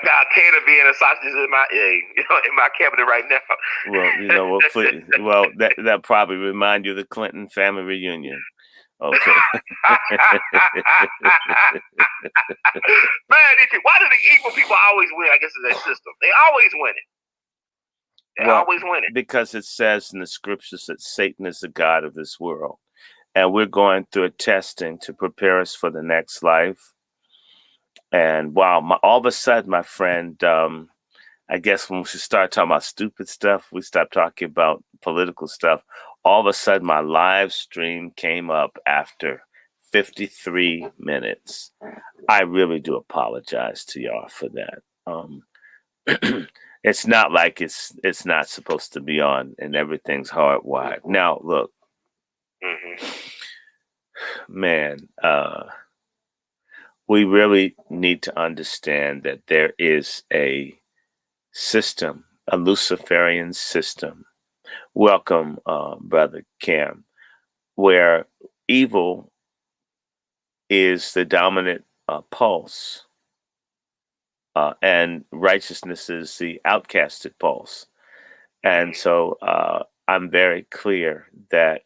got a can of Vienna sausages in my cabinet right now. Well, that probably remind you of the Clinton family reunion. Okay. Man, why do the evil people always win? I guess it's their system. They always win it. Always win it. Because it says in the scriptures that Satan is the god of this world. And we're going through a testing to prepare us for the next life. And wow, all of a sudden, my friend, I guess when we start talking about stupid stuff, we stop talking about political stuff. All of a sudden, my live stream came up after 53 minutes. I really do apologize to y'all for that. It's not like it's not supposed to be on and everything's hardwired. Now, look, man, we really need to understand that there is a system, a Luciferian system. Welcome, Brother Cam, where evil is the dominant pulse, and righteousness is the outcasted pulse. And so I'm very clear that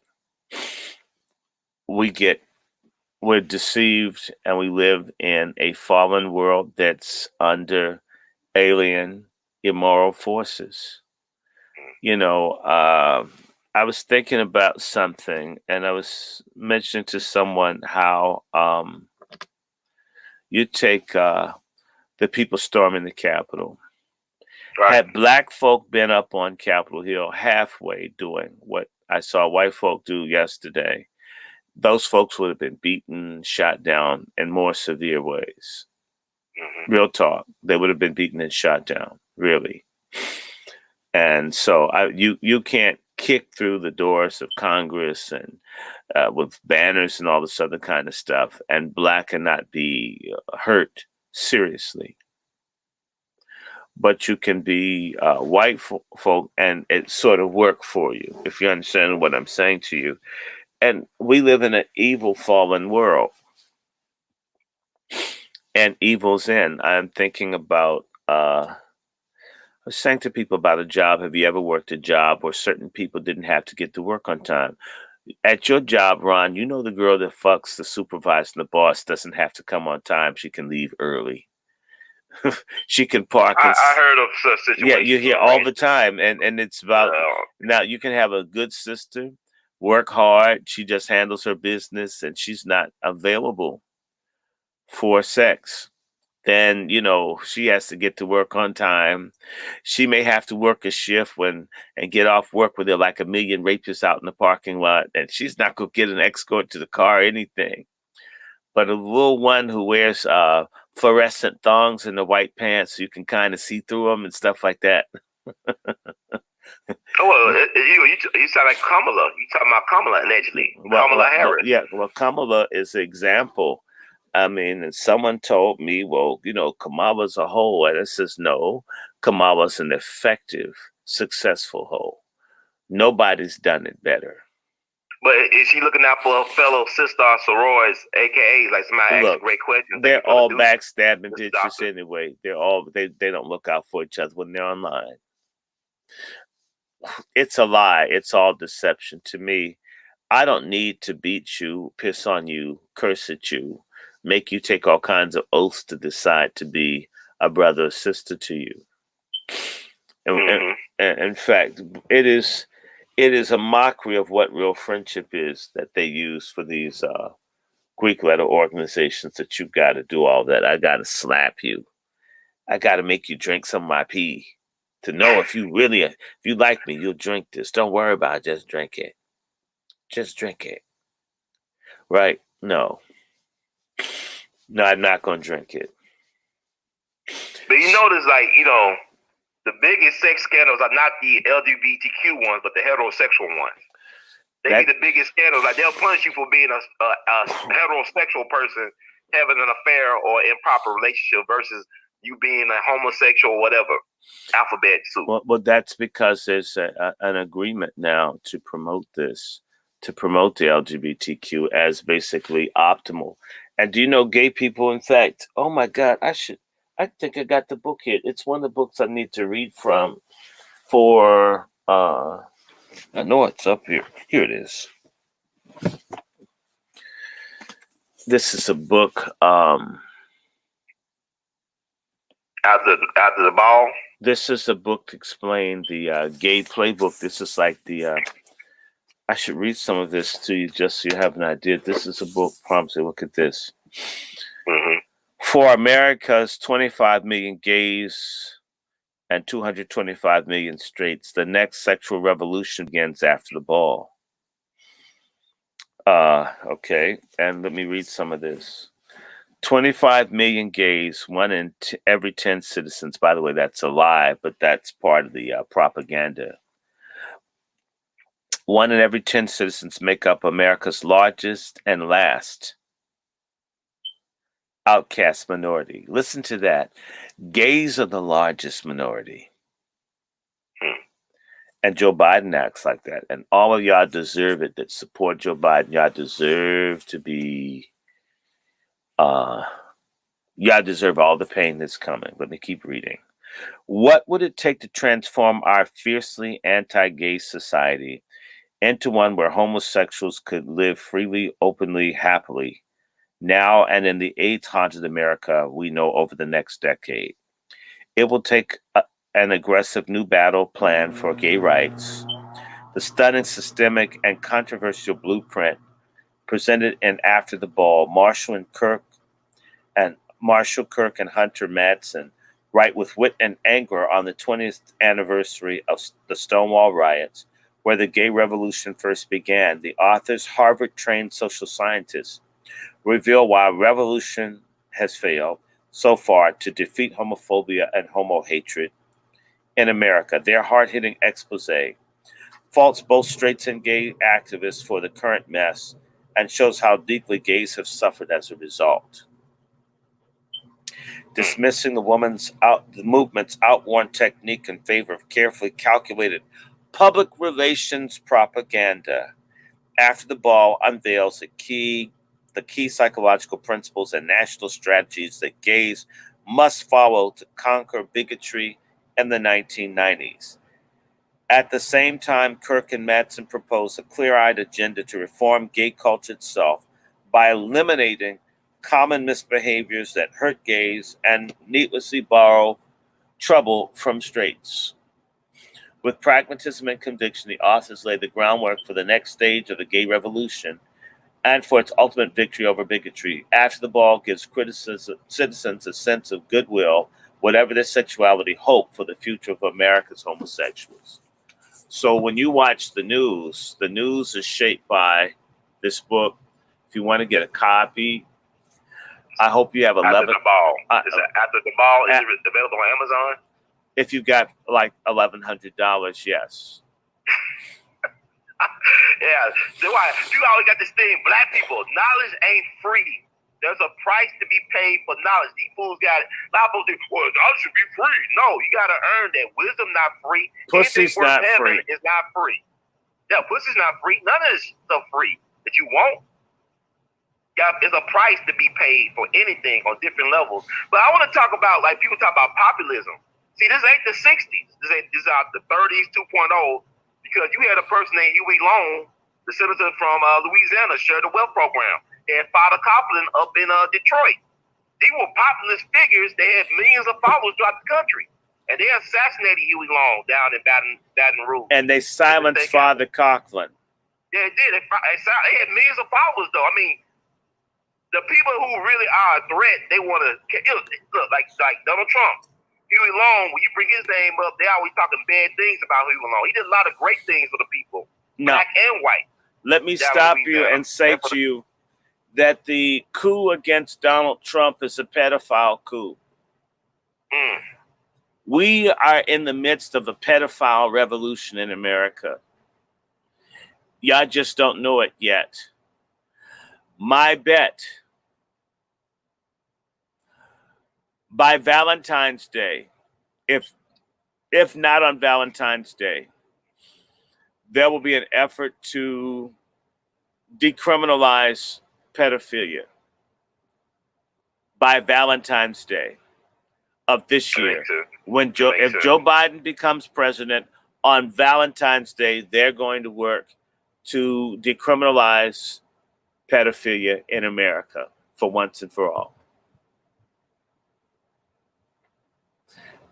we're deceived and we live in a fallen world that's under alien immoral forces. You know, I was thinking about something and I was mentioning to someone how you take the people storming the Capitol. Right. Had black folk been up on Capitol Hill halfway doing what I saw white folk do yesterday, those folks would have been beaten, shot down in more severe ways. Real talk. They would have been beaten and shot down, really. And so you can't kick through the doors of Congress and with banners and all this other kind of stuff, and black cannot be hurt seriously. But you can be white folk and it sort of work for you, if you understand what I'm saying to you. And we live in an evil, fallen world. And evil's in. I'm thinking about, I was saying to people about a job. Have you ever worked a job where certain people didn't have to get to work on time? At your job, Ron, you know the girl that fucks the supervisor and the boss doesn't have to come on time. She can leave early. She can park. I heard of such situations. Yeah, you hear all the time, and it's about now. You can have a good sister, work hard. She just handles her business, and she's not available for sex. Then she has to get to work on time. She may have to work a shift and get off work when there are like a million rapists out in the parking lot, and she's not gonna get an escort to the car or anything. But a little one who wears fluorescent thongs and the white pants, so you can kind of see through them and stuff like that. Oh, you sound like Kamala. You talking about Kamala allegedly? Kamala Harris. Well, Kamala is an example. I mean, someone told me, well, Kamala's a hoe, and it says no. Kamala's an effective, successful hoe. Nobody's done it better. But is she looking out for her fellow sister sorors, aka like somebody asked a great question? They're all backstabbing bitches anyway. They don't look out for each other when they're online. It's a lie. It's all deception to me. I don't need to beat you, piss on you, curse at you, make you take all kinds of oaths to decide to be a brother or sister to you. And in fact, it is a mockery of what real friendship is that they use for these Greek letter organizations, that you got to do all that. I got to slap you. I got to make you drink some of my pee to know if you like me, you'll drink this. Don't worry about it. Just drink it. Just drink it. Right? No, I'm not going to drink it. But you notice, the biggest sex scandals are not the LGBTQ ones, but the heterosexual ones. They be the biggest scandals. Like, they'll punish you for being a heterosexual person having an affair or improper relationship versus you being a homosexual or whatever. Alphabet soup. Well, that's because there's an agreement now to promote this, to promote the LGBTQ as basically optimal. And do you know gay people, in fact, oh my God, I think I got the book here. It's one of the books I need to read from for, I know it's up here. Here it is. This is a book. After the ball? This is a book to explain the gay playbook. This is like I should read some of this to you just so you have an idea. This is a book, promise you, look at this. For America's 25 million gays and 225 million straights, the next sexual revolution begins after the ball. Okay, and let me read some of this. 25 million gays, one in every 10 citizens. By the way, that's a lie, but that's part of the propaganda. One in every 10 citizens make up America's largest and last outcast minority. Listen to that. Gays are the largest minority. And Joe Biden acts like that. And all of y'all deserve it that support Joe Biden. Y'all deserve to be, y'all deserve all the pain that's coming. Let me keep reading. What would it take to transform our fiercely anti-gay society into one where homosexuals could live freely, openly, happily, now and in the AIDS-haunted America we know over the next decade? It will take an aggressive new battle plan for gay rights. The stunning, systemic, and controversial blueprint presented in After the Ball, Marshall Kirk and Hunter Madsen write with wit and anger on the 20th anniversary of the Stonewall riots, where the gay revolution first began. The authors, Harvard-trained social scientists, reveal why revolution has failed so far to defeat homophobia and homo hatred in America. Their hard-hitting expose faults both straights and gay activists for the current mess and shows how deeply gays have suffered as a result. Dismissing the movement's outworn technique in favor of carefully calculated public relations propaganda, After the Ball unveils the key psychological principles and national strategies that gays must follow to conquer bigotry in the 1990s. At the same time, Kirk and Madsen propose a clear-eyed agenda to reform gay culture itself by eliminating common misbehaviors that hurt gays and needlessly borrow trouble from straights. With pragmatism and conviction, the authors lay the groundwork for the next stage of the gay revolution and for its ultimate victory over bigotry. After the Ball gives citizens a sense of goodwill, whatever their sexuality, hope for the future of America's homosexuals. So when you watch the news is shaped by this book. If you want to get a copy, I hope you have 11. After the Ball. After the Ball, is it available on Amazon? If you got like $1,100, yes. Yeah. So why you always got this thing, black people, knowledge ain't free. There's a price to be paid for knowledge. These fools got it. A lot of folks think, well, knowledge should be free. No, you gotta earn that. Wisdom not free. Pussy's not free. It's not free. Yeah, pussy's not free. None of this stuff free that you want. Yeah, there's a price to be paid for anything on different levels. But I want to talk about, like, people talk about populism. See, this ain't the 60s. This is out the 30s 2.0, because you had a person named Huey Long, the senator from Louisiana, shared the wealth program. They had Father Coughlin up in Detroit. These were populist figures. They had millions of followers throughout the country. And they assassinated Huey Long down in Baton Rouge. And they silenced Father Coughlin. Yeah, they did. They had millions of followers, though. I mean, the people who really are a threat, they want to look like Donald Trump. Huey Long, when you bring his name up, they always talking bad things about Huey Long. He did a lot of great things for the people, black and white. Let me stop you and say to you that the coup against Donald Trump is a pedophile coup. We are in the midst of a pedophile revolution in America. Y'all just don't know it yet. My bet, by Valentine's Day, if not on Valentine's Day, there will be an effort to decriminalize pedophilia by Valentine's Day of this year. When if Joe Biden becomes president, on Valentine's Day, they're going to work to decriminalize pedophilia in America for once and for all.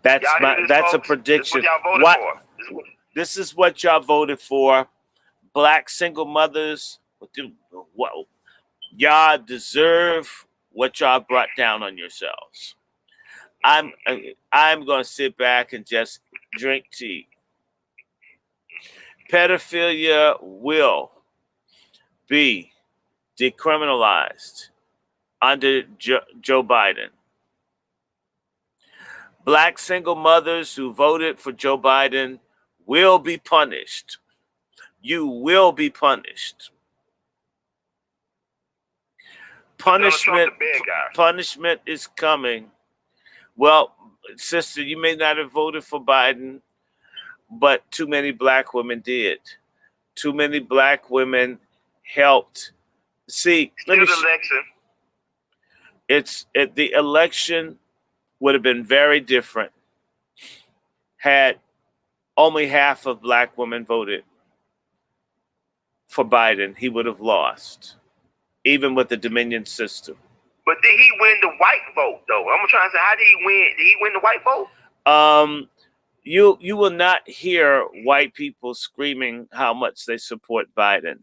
That's a prediction. This is what y'all voted for. Black single mothers. Well, y'all deserve what y'all brought down on yourselves. I'm going to sit back and just drink tea. Pedophilia will be decriminalized under Joe Biden. Black single mothers who voted for Joe Biden will be punished. You will be punished. Punishment is coming. Well, sister, you may not have voted for Biden, but too many black women did. Too many black women helped. See, election. The election would have been very different had only half of black women voted for Biden. He would have lost, even with the Dominion system. But did he win the white vote, though? I'm trying to say, how did he win? Did he win the white vote? You will not hear white people screaming how much they support Biden.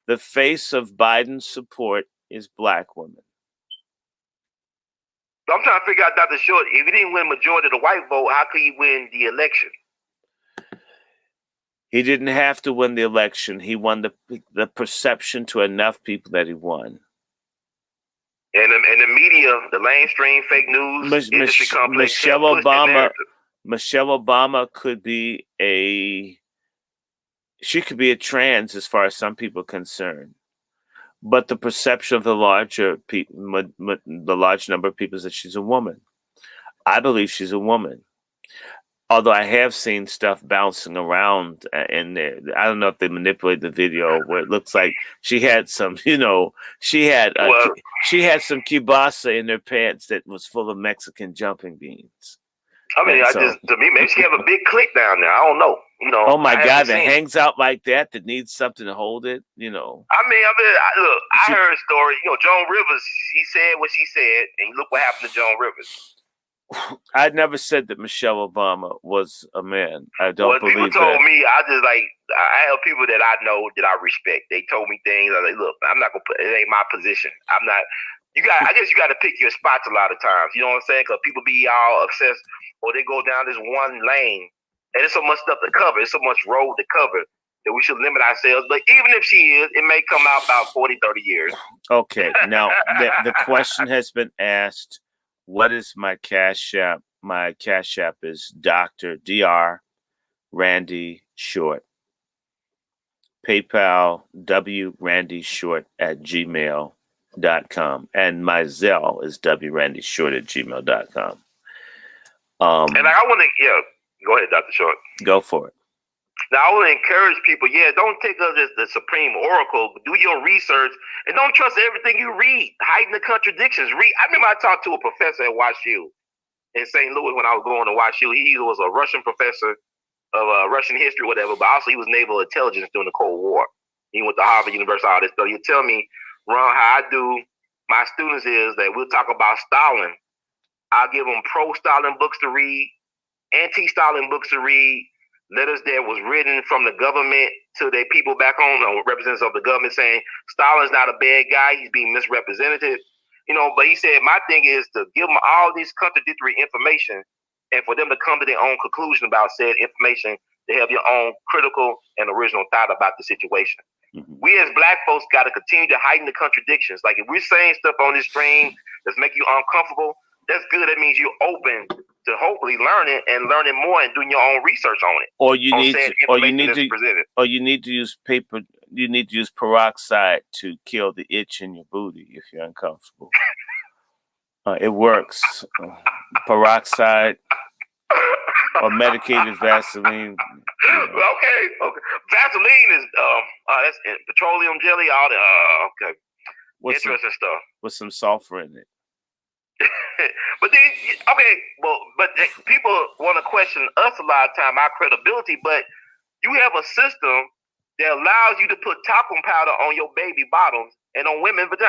The face of Biden's support is black women. So I'm trying to figure out, Dr. Short, if he didn't win majority of the white vote, how could he win the election? He didn't have to win the election. He won the perception to enough people that he won. And the media, the mainstream fake news industry complex, Michelle Obama could be a trans as far as some people are concerned. But the perception of the large number of people is that she's a woman. I believe she's a woman. Although I have seen stuff bouncing around in there. I don't know if they manipulate the video where it looks like she had some, she had some kielbasa in her pants that was full of Mexican jumping beans. I mean, to me, maybe she have a big click down there. I don't know. Oh my God, that hangs out like that needs something to hold it. Look, I heard a story. Joan Rivers, she said what she said, and look what happened to Joan Rivers. I never said that Michelle Obama was a man. I don't believe that. People told me, I have people that I know that I respect. They told me things. I was like, look, I'm not gonna it ain't my position. I'm not. I guess you got to pick your spots a lot of times. You know what I'm saying? Because people be all obsessed, or they go down this one lane, and there's so much stuff to cover. There's so much road to cover that we should limit ourselves. But even if she is, it may come out about 40, 30 years. Okay. Now, the question has been asked, what is my Cash App? My Cash App is Dr. Randy Short. PayPal, wrandyshort@gmail.com. And my Zelle is wrandyshort@gmail.com. And I want to, go ahead, Dr. Short. Go for it. Now, I want to encourage people, don't take us as the supreme oracle. Do your research and don't trust everything you read. Hiding the contradictions. I remember I talked to a professor at WashU in St. Louis when I was going to WashU. He was a Russian professor of Russian history, whatever, but also he was naval intelligence during the Cold War. He went to Harvard University, all this stuff. He'll tell me, Ron, how I do my students is that we'll talk about Stalin. I'll give them pro-Stalin books to read, anti-Stalin books to read, letters that was written from the government to their people back home, representatives of the government saying Stalin's not a bad guy, he's being misrepresented. But he said, my thing is to give them all this contradictory information and for them to come to their own conclusion about said information, to have your own critical and original thought about the situation. Mm-hmm. We as Black folks got to continue to heighten the contradictions. Like if we're saying stuff on this stream that's making you uncomfortable, that's good. That means you're open to hopefully learning more and doing your own research on it. Or you need to use paper. You need to use peroxide to kill the itch in your booty if you're uncomfortable. It works. Peroxide or medicated Vaseline. Okay. Vaseline is that's petroleum jelly. All the okay. Interesting stuff with some sulfur in it. But people want to question us a lot of time, our credibility, but you have a system that allows you to put talcum powder on your baby bottoms and on women. But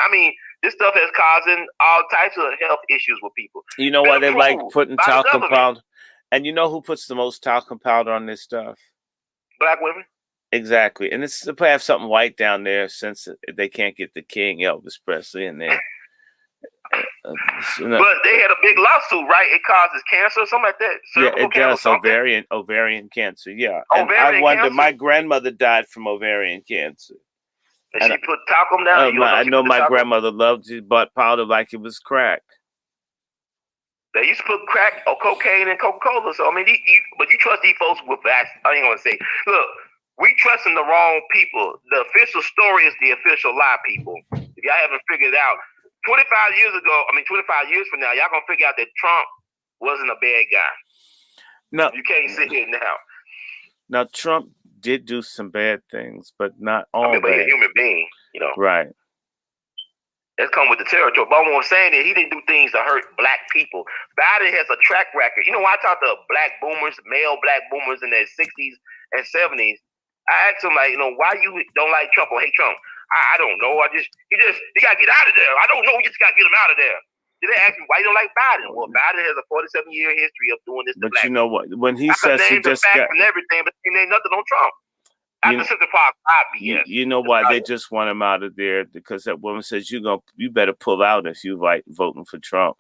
this stuff is causing all types of health issues with people. You know why they like putting talcum powder? And you know who puts the most talcum powder on this stuff? Black women. Exactly. And it's to have something white down there since they can't get the King Elvis Presley in there. But they had a big lawsuit, right? It causes cancer or something like that. Cervical it does. Ovarian cancer. Yeah. And I wonder, my grandmother died from ovarian cancer. And she put talcum down. I know my grandmother loved it, but powder like it was crack. They used to put crack or cocaine in Coca-Cola. So, I mean, but you trust these folks with that. I ain't going to say, look, we trusting the wrong people. The official story is the official lie, people. If y'all haven't figured it out, 25 years from now, y'all going to figure out that Trump wasn't a bad guy. No. You can't sit here now. Now, Trump did do some bad things, but not all bad. But he's a human being, you know. Right. That's come with the territory. But what I'm saying is he didn't do things to hurt black people. Biden has a track record. You know, when I talk to black boomers, male black boomers in their 60s and 70s, I ask them, like, you know, why you don't like Trump or hate Trump? I don't know. He got to get out of there. I don't know. You just got to get him out of there. Then they ask me, why you don't like Biden? Well, Biden has a 47-year history of doing this to black people. But you know what? When he says he just got... and everything, but he ain't nothing on Trump. You know why they just want him out of there? Because that woman says you better pull out if you voting for Trump.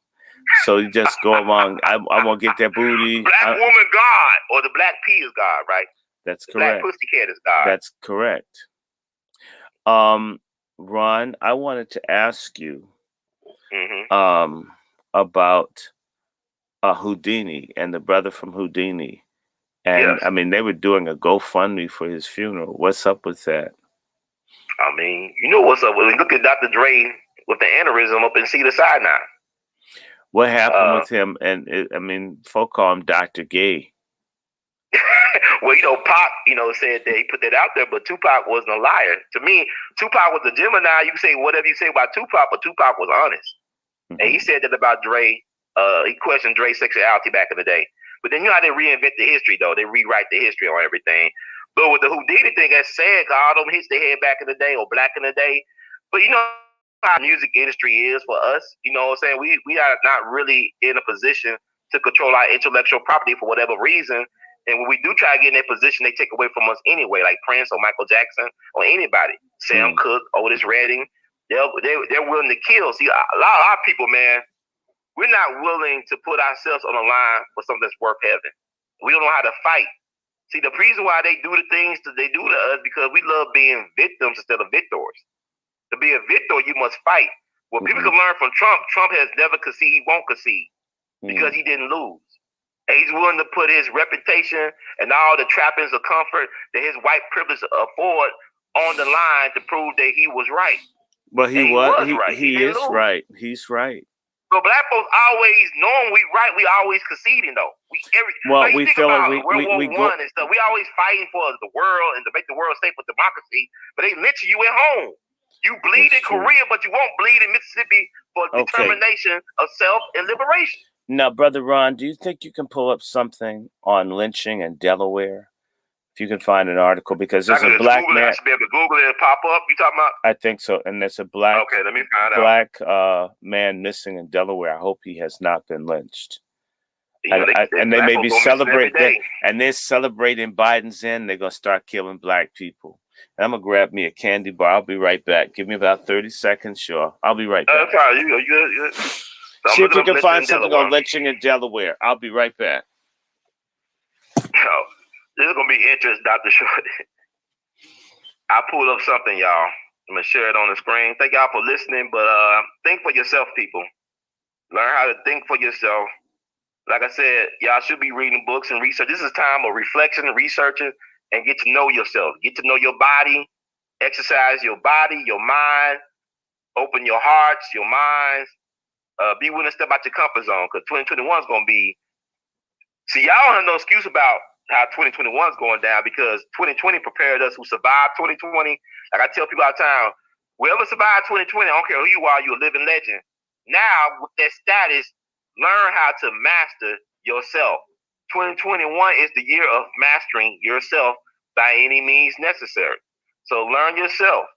So you just go along. I want to get that booty. Black woman God, or the black P is God, right? That's correct. Black pussycat is God. That's correct. Ron, I wanted to ask you about Houdini and the brother from Houdini. And yes. I mean, they were doing a GoFundMe for his funeral. What's up with that? I mean, you know what's up. Look at Dr. Dre with the aneurysm up in Cedars-Sinai. What happened with him? And folk call him Dr. Gay. Well, you know, Pac, said that he put that out there, but Tupac wasn't a liar. To me, Tupac was a Gemini. You can say whatever you say about Tupac, but Tupac was honest. Mm-hmm. And he said that about Dre. He questioned Dre's sexuality back in the day. But then you know how they reinvent the history, though. They rewrite the history on everything. But with the Houdini thing, that's sad, because all them hits they had back in the day or black in the day. But you know how the music industry is for us. You know what I'm saying? We are not really in a position to control our intellectual property for whatever reason. And when we do try to get in that position, they take away from us anyway, like Prince or Michael Jackson or anybody. Sam Cooke, Otis Redding. They're willing to kill. See, a lot of people, man, we're not willing to put ourselves on the line for something that's worth having. We don't know how to fight. See, the reason why they do the things that they do to us because we love being victims instead of victors. To be a victor, you must fight. What people can learn from Trump has never conceded. He won't concede because he didn't lose. And he's willing to put his reputation and all the trappings of comfort that his white privilege afford on the line to prove that he was right. But he was right. He is right. He's right. So black folks always knowing we right, we always conceding though. We feel like we go and stuff. We always fighting for the world and to make the world safe for democracy, but they lynching you at home. You bleed in Korea, but you won't bleed in Mississippi for determination of self and liberation. Now, Brother Ron, do you think you can pull up something on lynching in Delaware? If you can find an article, because there's a black man. I should be able to Google it and pop up. You talking about? I think so. And there's a black let me find out. Man missing in Delaware. I hope he has not been lynched. And they may be celebrating, and they're celebrating Biden's in. They're gonna start killing black people. And I'm gonna grab me a candy bar. I'll be right back. Give me about 30 seconds, sure. I'll be right back. You See if you can find something on lynching in Delaware. I'll be right back. This is going to be interesting, Dr. Short. I pulled up something, y'all. I'm going to share it on the screen. Thank y'all for listening, but think for yourself, people. Learn how to think for yourself. Like I said, y'all should be reading books and research. This is time of reflection and researching and get to know yourself. Get to know your body. Exercise your body, your mind. Open your hearts, your minds. Be willing to step out your comfort zone because 2021 is going to be... See, y'all don't have no excuse about how 2021 is going down because 2020 prepared us who survived 2020. Like I tell people all the time, whoever survived 2020, I don't care who you are, you're a living legend. Now, with that status, learn how to master yourself. 2021 is the year of mastering yourself by any means necessary. So learn yourself.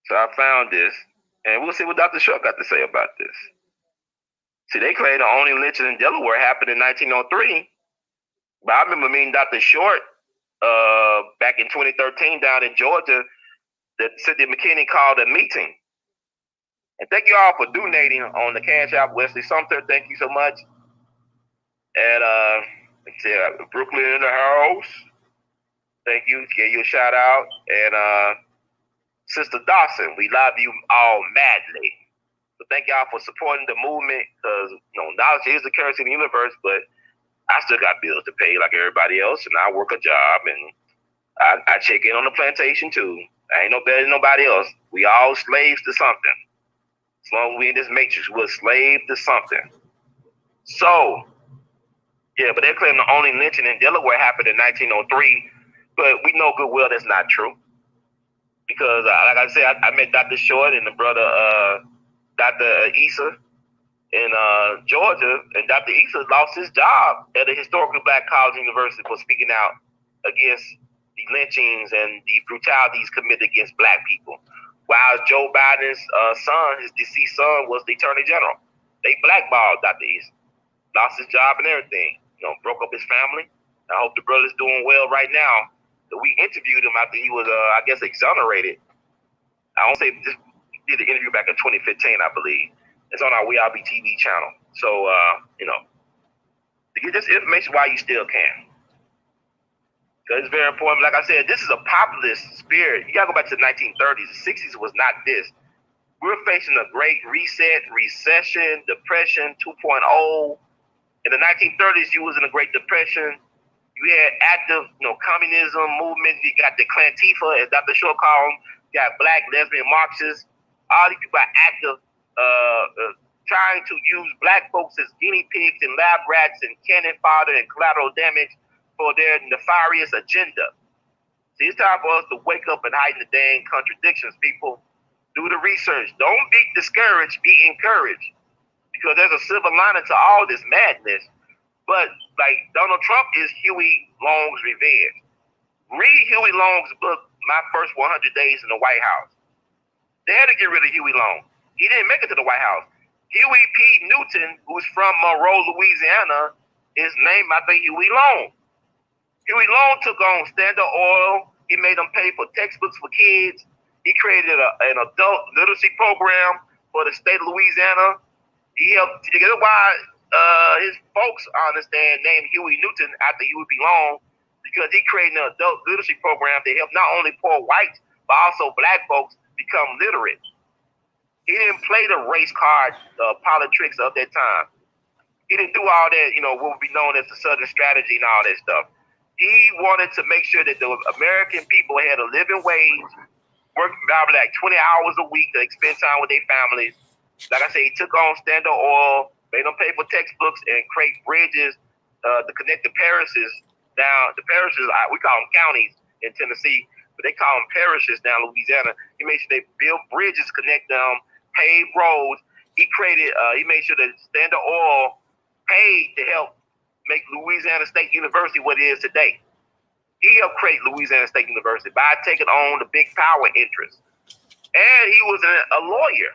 So I found this, and we'll see what Dr. Short got to say about this. See, they claim the only lynching in Delaware happened in 1903. But I remember meeting Dr. Short back in 2013 down in Georgia that Cynthia McKinney called a meeting. And thank you all for donating on the Cash App. Wesley Sumter, thank you so much. And Brooklyn in the house. Thank you. Give you a shout out. And Sister Dawson, we love you all madly. So thank y'all for supporting the movement because knowledge is the currency of the universe, but I still got bills to pay like everybody else, and I work a job and I check in on the plantation too. I ain't no better than nobody else. We all slaves to something. As long as we in this matrix, we're slaves to something. So, yeah, but they're claiming the only lynching in Delaware happened in 1903, but we know good well that's not true. Because, like I said, I met Dr. Short and the brother Dr. Issa in Georgia, and Dr. Issa lost his job at a historically black college university for speaking out against the lynchings and the brutalities committed against black people. While Joe Biden's son, his deceased son, was the attorney general. They blackballed Dr. Issa, lost his job and everything, broke up his family. I hope the brother's doing well right now. We interviewed him after he was, I guess, exonerated. I don't say just did the interview back in 2015, I believe. It's on our WeRB TV channel. So, to get this information while you still can. Because it's very important. Like I said, this is a populist spirit. You got to go back to the 1930s. The 60s was not this. We're facing a great reset, recession, depression 2.0. In the 1930s, you was in a Great Depression. You had active, communism movement. You got the Klantifa, as Dr. Short called them. You got black lesbian Marxists. All these people are active, trying to use black folks as guinea pigs and lab rats and cannon fodder and collateral damage for their nefarious agenda. See, it's time for us to wake up and hide the dang contradictions, people. Do the research. Don't be discouraged, be encouraged. Because there's a silver lining to all this madness. But, like, Donald Trump is Huey Long's revenge. Read Huey Long's book, My First 100 Days in the White House. They had to get rid of Huey Long. He didn't make it to the White House. Huey P. Newton, who's from Monroe, Louisiana, is named after Huey Long. Huey Long took on Standard Oil. He made them pay for textbooks for kids. He created an adult literacy program for the state of Louisiana. He helped, that's why his folks, I understand, named Huey Newton after Huey P. Long, because he created an adult literacy program to help not only poor whites, but also black folks become literate. He didn't play the race card politics of that time. He didn't do all that, what would be known as the Southern strategy and all that stuff. He wanted to make sure that the American people had a living wage, worked probably like 20 hours a week to spend time with their families. Like I said, he took on Standard Oil, made them pay for textbooks and create bridges to connect the parishes down. The parishes, we call them counties in Tennessee, but they call them parishes down in Louisiana. He made sure they built bridges, connect them, paved roads. He made sure that Standard Oil paid to help make Louisiana State University what it is today. He helped create Louisiana State University by taking on the big power interests. And he was a lawyer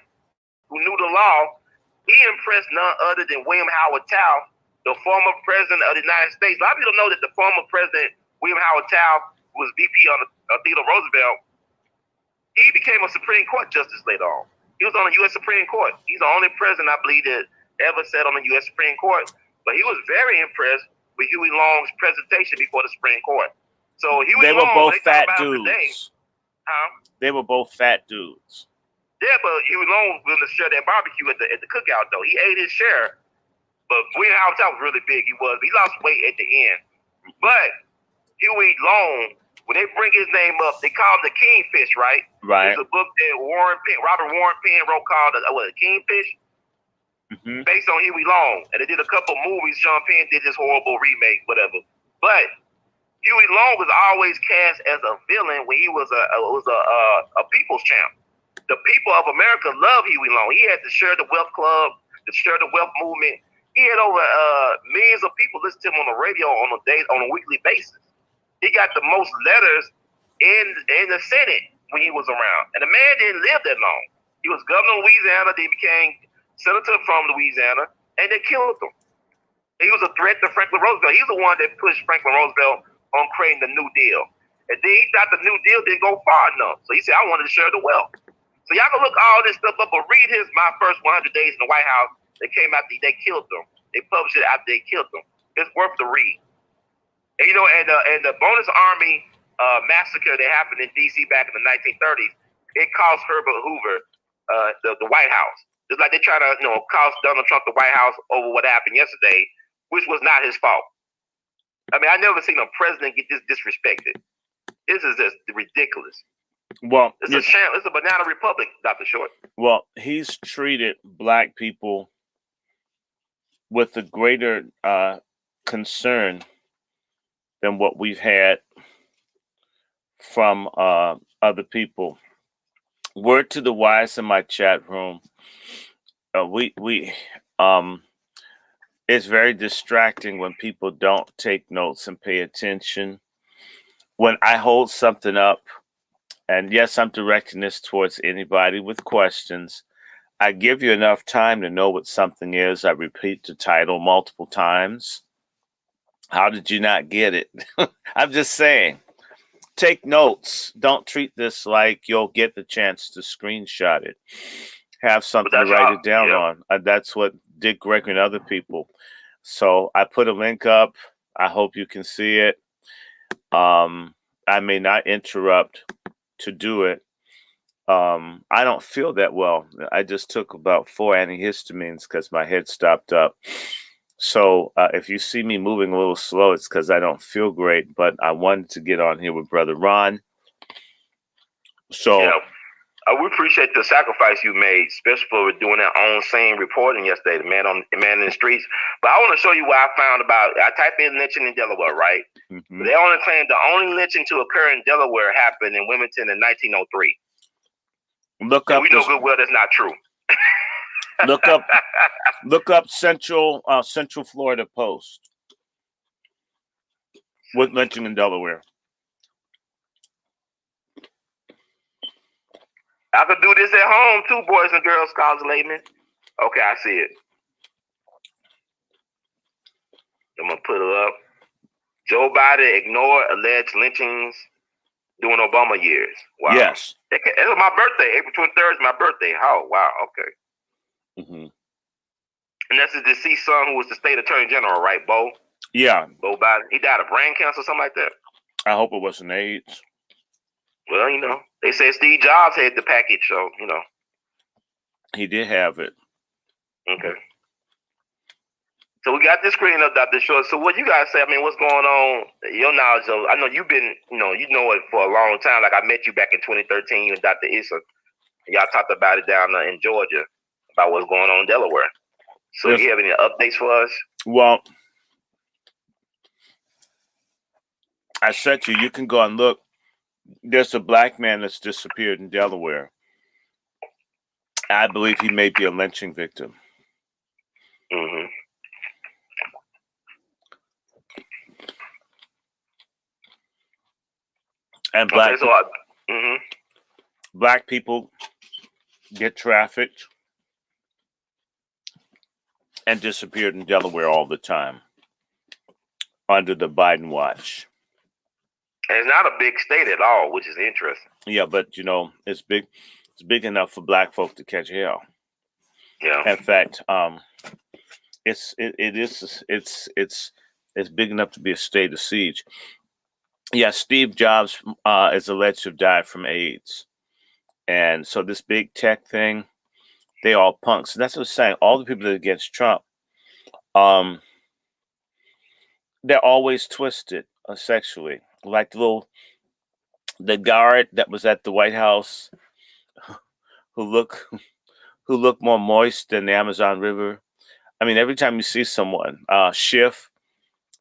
who knew the law. He impressed none other than William Howard Taft, the former president of the United States. A lot of people don't know that the former president, William Howard Taft, was VP on Theodore Roosevelt. He became a Supreme Court justice later on. He was on the U.S. Supreme Court. He's the only president, I believe, that ever sat on the U.S. Supreme Court. But he was very impressed with Huey Long's presentation before the Supreme Court. So they were both fat dudes. They were both fat dudes. Yeah, but Huey Long was willing to share that barbecue at the cookout, though. He ate his share. But William Howard Taft was really big. He lost weight at the end. But Huey Long, when they bring his name up, they call him the Kingfish, right? Right. There's a book that Robert Warren Penn wrote called Kingfish. Mm-hmm. Based on Huey Long, and they did a couple movies. Sean Penn did this horrible remake, whatever. But Huey Long was always cast as a villain when he was a people's champ. The people of America love Huey Long. He had the Share the Wealth Club, the Share the Wealth movement. He had over millions of people listen to him on the radio on a weekly basis. He got the most letters in the Senate when he was around, and the man didn't live that long. He was governor of Louisiana. Then he became senator from Louisiana, and they killed him. He was a threat to Franklin Roosevelt. He's the one that pushed Franklin Roosevelt on creating the New Deal. And then he thought the New Deal didn't go far enough. So he said, I wanted to share the wealth. So y'all can look all this stuff up, but read My First 100 Days in the White House. They came after they killed them. They published it after they killed them. It's worth the read. And, and the Bonus Army massacre that happened in D.C. back in the 1930s, it cost Herbert Hoover the White House. Just like they try to, cost Donald Trump the White House over what happened yesterday, which was not his fault. I mean, I never seen a president get this disrespected. This is just ridiculous. Well, it's a sham. It's a banana republic, Dr. Short. Well, he's treated black people with a greater concern than what we've had from other people. Word to the wise in my chat room. It's very distracting when people don't take notes and pay attention. When I hold something up, and yes, I'm directing this towards anybody with questions, I give you enough time to know what something is. I repeat the title multiple times. How did you not get it? I'm just saying, take notes. Don't treat this like you'll get the chance to screenshot it. Have something to write it down on. That's what Dick Gregory and other people. So I put a link up. I hope you can see it. I may not interrupt to do it. I don't feel that well. I just took about 4 antihistamines because my head stopped up. So if you see me moving a little slow, it's because I don't feel great. But I wanted to get on here with Brother Ron. So we appreciate the sacrifice you made, especially for doing that on-scene reporting yesterday, the man in the streets. But I want to show you what I found about. I typed in lynching in Delaware, right? Mm-hmm. They only claim the only lynching to occur in Delaware happened in Wilmington in 1903. We know good well that's not true. Look up Central Florida Post with lynching in Delaware. I could do this at home too, boys and girls, scholars, laymen. Okay, I see it. I'm gonna put it up. Joe Biden ignored alleged lynchings during Obama years. Wow. Yes. It was my birthday. April 23rd is my birthday. Oh, wow. Okay. Mm-hmm. And that's his deceased son who was the state attorney general, right, Bo? Yeah. Bo Biden. He died of brain cancer or something like that. I hope it wasn't AIDS. Well, they said Steve Jobs had the package, so, He did have it. Okay. So we got this screen up, Dr. Short. So what you guys say, what's going on? Your knowledge of, I know you've been, you know it for a long time. Like I met you back in 2013, you and Dr. Issa. Y'all talked about it down in Georgia, about what's going on in Delaware. So yes. You have any updates for us? Well, I said to you, you can go and look. There's a black man that's disappeared in Delaware. I believe he may be a lynching victim. Mm-hmm. And black people get trafficked and disappeared in Delaware all the time under the Biden watch. And it's not a big state at all, which is interesting. Yeah, but it's big. It's big enough for black folk to catch hell. Yeah. In fact, it's big enough to be a state of siege. Yeah, Steve Jobs is alleged to have died from AIDS. And so this big tech thing, they all punks. That's what I'm saying. All the people that are against Trump, they're always twisted sexually. Like the guard that was at the White House who look more moist than the Amazon River. Every time you see someone, Schiff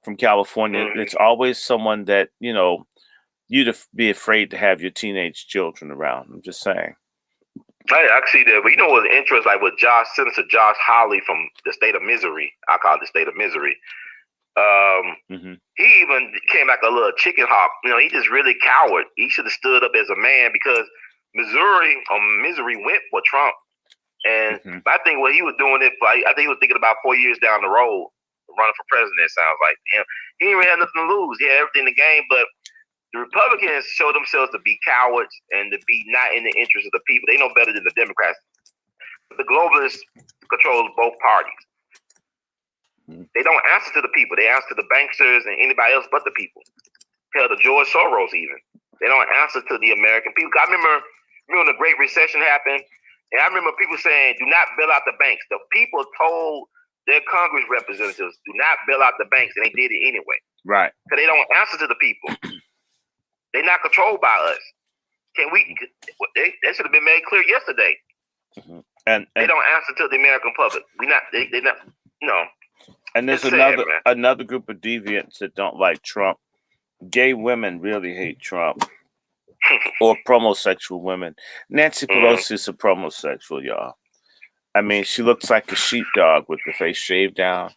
from California, it's always someone that, you'd be afraid to have your teenage children around. I'm just saying. I see that. But what's interesting, like with Senator Josh Hawley from the state of Missouri, I call it the state of Missouri. He even came like a little chicken hawk. He just really coward. He should have stood up as a man because Missouri went for Trump. And I think what he was doing it for, I think he was thinking about 4 years down the road, running for president, it sounds like. He didn't really have nothing to lose. He had everything to gain, but the Republicans show themselves to be cowards and to be not in the interest of the people. They know better than the Democrats. The globalists control both parties. They don't answer to the people. They answer to the banksters and anybody else but the people. Hell, to George Soros even. They don't answer to the American people. I remember when the Great Recession happened, and I remember people saying, do not bail out the banks. The people told their Congress representatives, do not bail out the banks, and they did it anyway. Right. Because they don't answer to the people. They're not controlled by us. That should have been made clear yesterday. Mm-hmm. And they don't answer to the American public. They not. No. And there's another group of deviants that don't like Trump. Gay women really hate Trump, or promosexual women. Nancy Pelosi is a promosexual, y'all. I mean, she looks like a sheepdog with the face shaved down.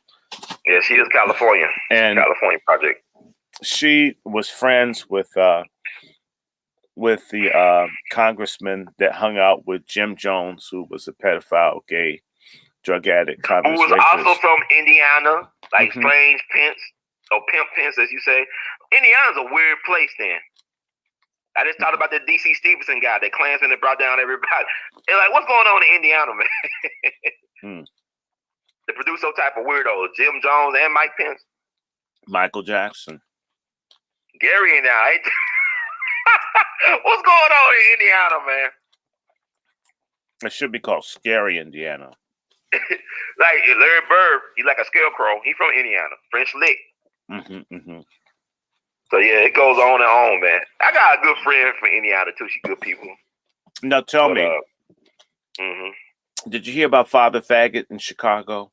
Yeah, she is California. And California Project. She was friends with the congressman that hung out with Jim Jones, who was a pedophile, gay, drug addict, who was rapist. Also from Indiana, like Strange Pence, or Pimp Pence, as you say. Indiana's a weird place, then. I just talked about the D.C. Stevenson guy, that Klansman that brought down everybody. They're like, what's going on in Indiana, man? They produce those type of weirdos, Jim Jones and Mike Pence. Michael Jackson. Gary and I. What's going on in Indiana, man? It should be called Scary Indiana. Like Larry Bird, he's like a scarecrow. He's from Indiana, French Lick. So yeah, it goes on and on, man. I got a good friend from Indiana too. She good people. Now tell me, did you hear about Father Faggot in Chicago?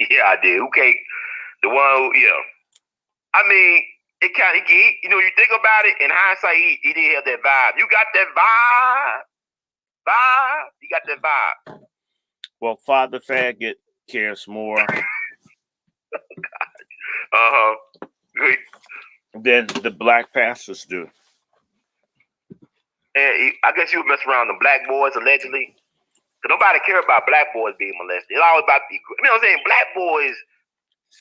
Yeah, I did. Okay, the one who, I mean, it kind of, you think about it, in hindsight, he did have that vibe. You got that vibe? You got that vibe. Well, Father Faggot cares more than the black pastors do. And I guess you would mess around the black boys, allegedly. Because nobody care about black boys being molested. It's always about the, you know what I'm saying? Black boys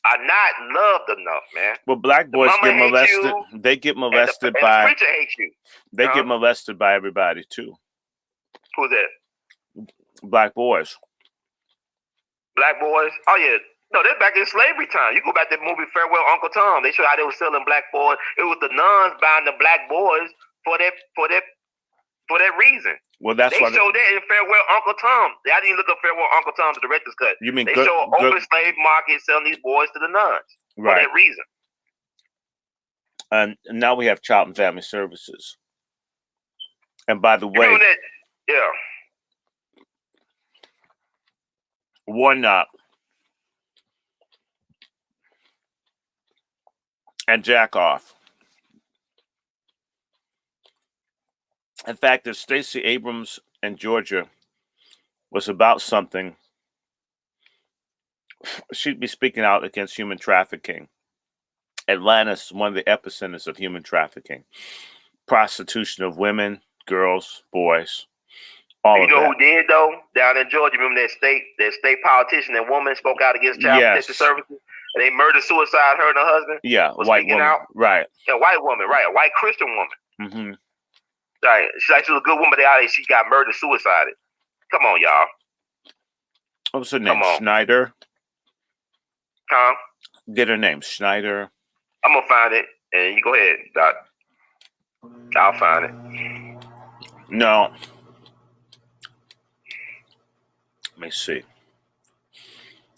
are not loved enough, man. Well, black boys get molested. They get molested by. The preacher hates you. They get molested by everybody too. Who's that? Black boys. Black boys? Oh yeah. No, they're back in slavery time. You go back to the movie Farewell Uncle Tom. They show how they were selling black boys. It was the nuns buying the black boys for that reason. Well, that's they showed that in Farewell Uncle Tom. I didn't look up Farewell Uncle Tom, the director's cut. You mean they show an open slave market selling these boys to the nuns for that reason. And now we have Child and Family Services. And by the way, Warnock and jack off. In fact, if Stacey Abrams in Georgia was about something, she'd be speaking out against human trafficking. Atlanta's one of the epicenters of human trafficking. Prostitution of women, girls, boys, all of that. You know who did, though? Down in Georgia, remember that state politician and woman spoke out against child protective services? And they murder-suicide her and her husband? Yeah, white woman. Out? Right. Yeah, white woman, right. A white Christian woman. Mm-hmm. Right. She was a good woman, but she got murder-suicided. Come on, y'all. What was her name? Schneider? Huh? Get her name. Schneider. I'm going to find it, and you go ahead, Doc. I'll find it. No. Let me see.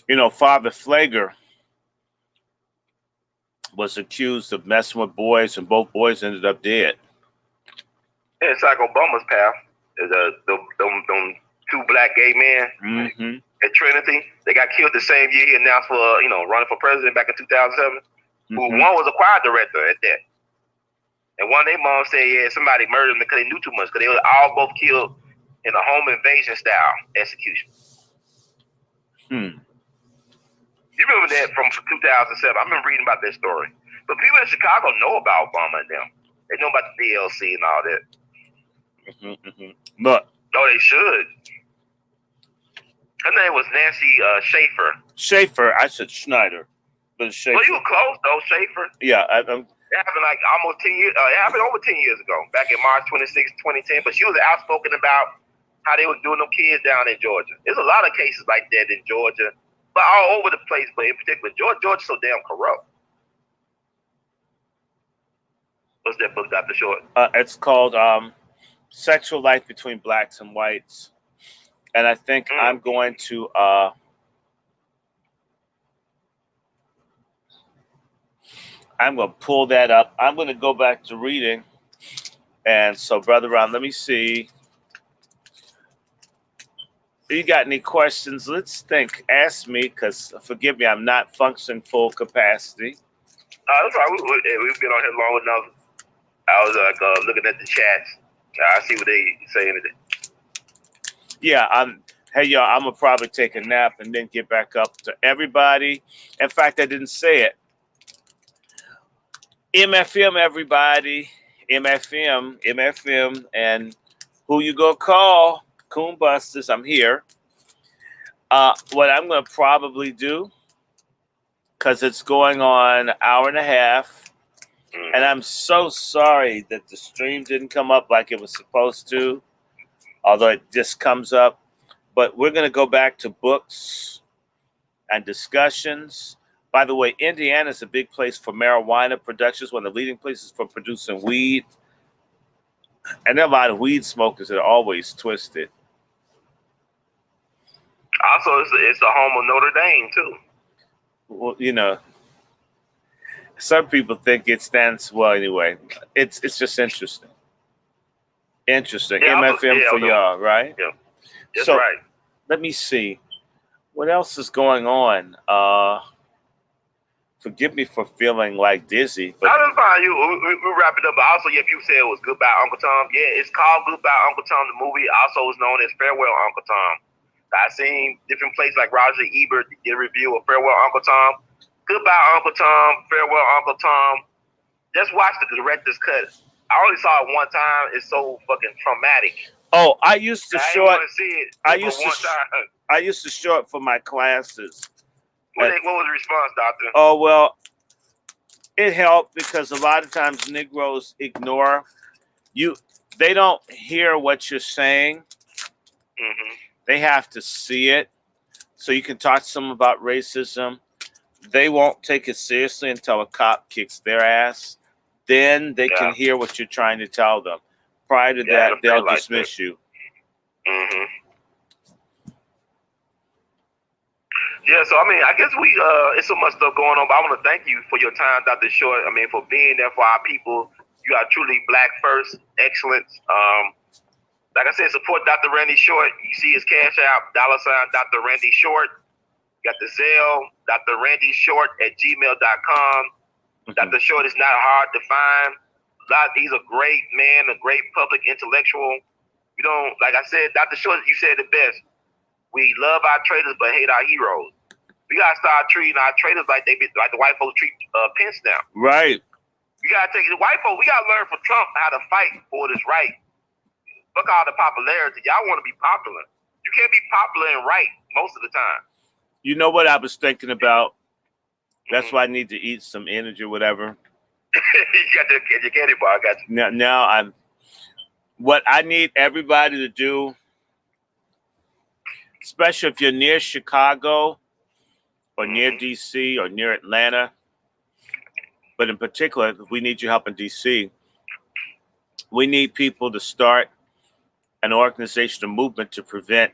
You know, Father Flager was accused of messing with boys, and both boys ended up dead. Yeah, it's like Obama's path. Them two black gay men at Trinity. They got killed the same year he announced for running for president back in 2007. Who one was a choir director at that, and one of their moms said, yeah, somebody murdered them because they knew too much, because they were all both killed in a home invasion style execution. You remember that from 2007? I've been reading about that story. But people in Chicago know about Obama and them. They know about the DLC and all that. But no, they should. Her name was Nancy Schaefer. Schaefer, I said Schneider, but it's Schaefer. Well, you were close though, Schaefer. Yeah, it happened like almost 10 years. It happened over 10 years ago, back in March 26, 2010. But she was outspoken about how they were doing them kids down in Georgia. There's a lot of cases like that in Georgia, but all over the place. But in particular, Georgia's so damn corrupt. What's that book, Dr. Short? It's called Sexual Life Between Blacks and Whites. And I think I'm going to pull that up. I'm going to go back to reading. And so, Brother Ron, let me see. You got any questions? Let's think. Ask me, because forgive me, I'm not functioning full capacity. That's right. We've been on here long enough. I was like looking at the chats. I see what they saying today. Yeah, hey, y'all, I'm going to probably take a nap and then get back up to everybody. In fact, I didn't say it. MFM, everybody. MFM. And who you going to call? Coon Busters. I'm here. What I'm going to probably do, because it's going on an hour and a half, and I'm so sorry that the stream didn't come up like it was supposed to, although it just comes up. But we're going to go back to books and discussions. By the way, Indiana is a big place for marijuana production. It's one of the leading places for producing weed. And there are a lot of weed smokers that are always twisted. Also, it's the home of Notre Dame, too. Well, you know, some people think it stands, well, anyway, it's just interesting. Interesting. Yeah, MFM for y'all, right? Yeah, that's so, right. Let me see. What else is going on? Forgive me for feeling like dizzy. But that's fine. We wrap it up. But also, yeah, people say it was Goodbye Uncle Tom. Yeah, it's called Goodbye Uncle Tom, the movie. Also is known as Farewell Uncle Tom. I've seen different places like Roger Ebert did a review of Farewell Uncle Tom. Goodbye Uncle Tom, Farewell Uncle Tom. Just watch the director's cut. I only saw it one time. It's so fucking traumatic. Oh, I used to show it. See it. I used to show it for my classes. What was the response, Doctor? Oh, well, it helped because a lot of times Negroes ignore you. They don't hear what you're saying. Mm-hmm. They have to see it. So you can talk to them about racism. They won't take it seriously until a cop kicks their ass. Then they can hear what you're trying to tell them. Prior to that, they'll dismiss you. Mm-hmm. Yeah, so I mean, I guess it's so much stuff going on, but I want to thank you for your time, Dr. Short. I mean, for being there for our people. You are truly Black first, excellence. Like I said, support Dr. Randy Short. You see his cash out, $ Dr. Randy Short. You got the Zelle, Dr. Randy Short at gmail.com. Mm-hmm. Dr. Short is not hard to find. He's a great man, a great public intellectual. You don't, like I said, Dr. Short, you said it best. We love our traitors but hate our heroes. We gotta start treating our traitors like the white folks treat Pence now. Right. We gotta take the white folks. We gotta learn from Trump how to fight for what is right. Fuck all the popularity. Y'all want to be popular. You can't be popular and right most of the time. You know what I was thinking about? That's why I need to eat some energy or whatever. You got your candy bar. I got you. Now what I need everybody to do, especially if you're near Chicago or near DC or near Atlanta, but in particular, if we need your help in DC, we need people to start an organization, a movement to prevent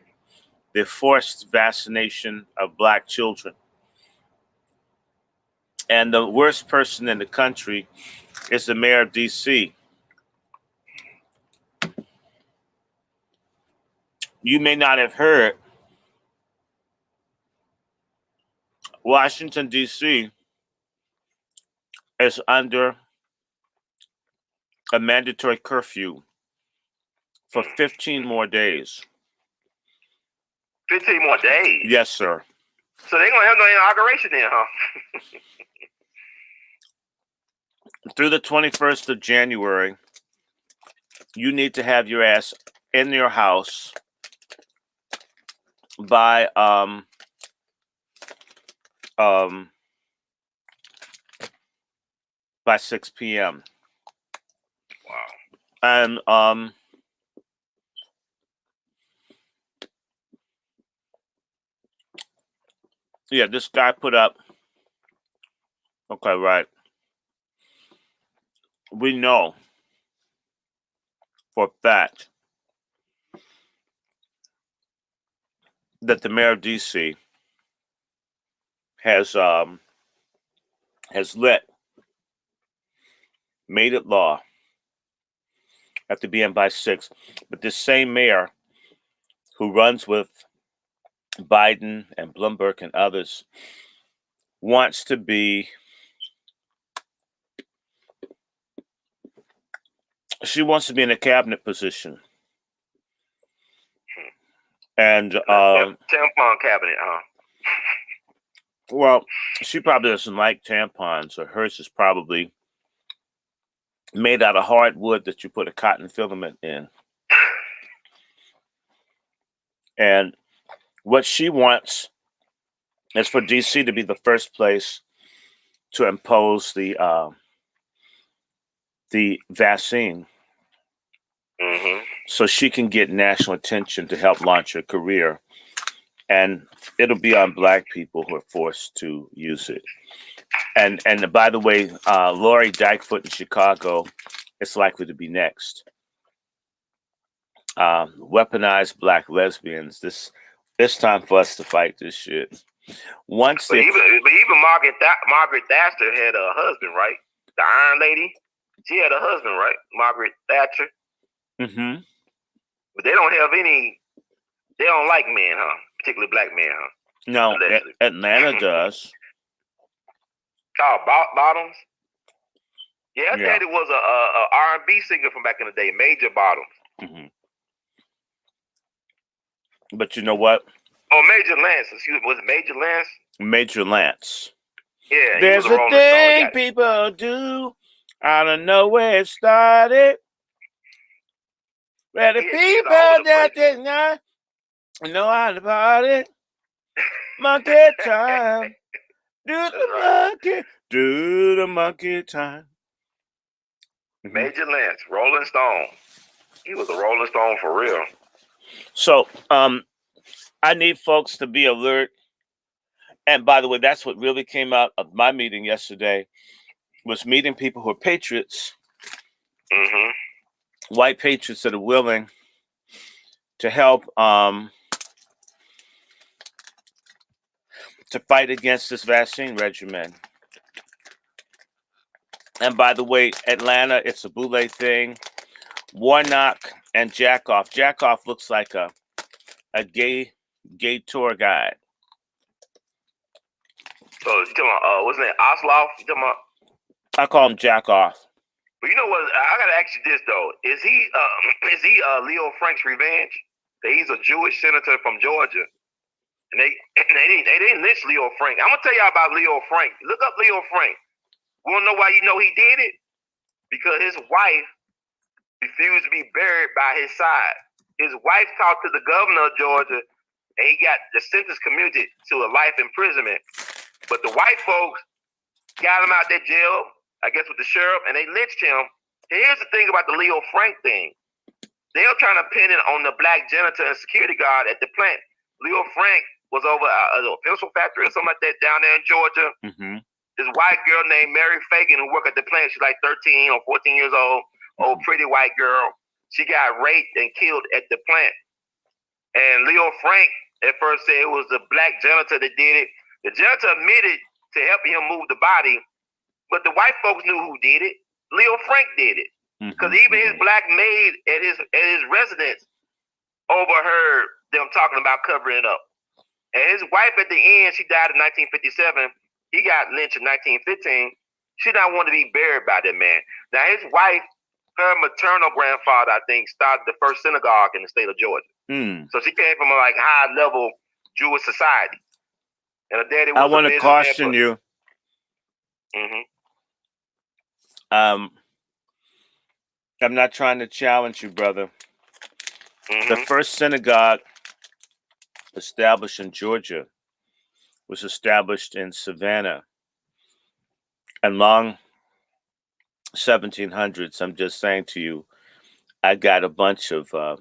the forced vaccination of Black children. And the worst person in the country is the mayor of DC. You may not have heard, Washington, D.C. is under a mandatory curfew for 15 more days. 15 more days? Yes, sir. So they're going to have no inauguration then, huh? Through the 21st of January, you need to have your ass in your house by 6 p.m. Wow. And yeah, this guy put up. Okay, right. we know for a fact that the mayor of DC has made it law have to be in by 6. But this same mayor who runs with Biden and Bloomberg and others wants to be, she wants to be in a cabinet position. And tampon cabinet, huh? Well, she probably doesn't like tampons, or hers is probably made out of hard wood that you put a cotton filament in. And what she wants is for DC to be the first place to impose the vaccine, so she can get national attention to help launch her career. And it'll be on Black people who are forced to use it. And by the way, Lori Dykefoot in Chicago is likely to be next. Weaponized Black lesbians. This time for us to fight this shit. But even Margaret Thatcher had a husband, right? The Iron Lady, she had a husband, right? Margaret Thatcher. Mm-hmm. But they don't have any. They don't like men, huh? Particularly Black men, huh? No, Atlanta does. Oh, Bottoms. Yeah, Daddy was a R&B singer from back in the day, Major Bottoms. Mm-hmm. But you know what? Oh, Major Lance. Excuse me, was it Major Lance? Major Lance. Yeah, there's a thing people do. I don't know where it started. Where the people that did not know how to party. Monkey time. Do the monkey time. Major Lance, Rolling Stone. He was a Rolling Stone for real. So, I need folks to be alert. And by the way, that's what really came out of my meeting yesterday, was meeting people who are patriots, white patriots that are willing to help to fight against this vaccine regimen. And by the way, Atlanta, it's a Boule thing. Warnock and Jackoff. Jackoff looks like a gay tour guide. So you talking about what's his name? Osloff? You talking about? I call him Jackoff. But you know what? I gotta ask you this though: is he Leo Frank's revenge? That he's a Jewish senator from Georgia, and they didn't lynch Leo Frank. I'm gonna tell y'all about Leo Frank. Look up Leo Frank. We wanna know why you know he did it? Because his wife refused to be buried by his side. His wife talked to the governor of Georgia, and he got the sentence commuted to a life imprisonment. But the white folks got him out that jail, I guess, with the sheriff, and they lynched him. Here's the thing about the Leo Frank thing. They're trying to pin it on the Black janitor and security guard at the plant. Leo Frank was over a pencil factory or something like that down there in Georgia. This white girl named Mary Fagan who worked at the plant, she's like 13 or 14 years old, pretty white girl. She got raped and killed at the plant. And Leo Frank at first said it was the Black janitor that did it. The janitor admitted to helping him move the body, but the white folks knew who did it. Leo Frank did it. Because even his Black maid at his residence overheard them talking about covering it up. And his wife at the end, she died in 1957. He got lynched in 1915. She did not want to be buried by that man. Now his wife, her maternal grandfather, I think, started the first synagogue in the state of Georgia. So she came from a high level Jewish society. And her daddy was I want to caution you. I'm not trying to challenge you, brother. The first synagogue established in Georgia was established in Savannah. And long 1700s, I'm just saying to you, I got a bunch of I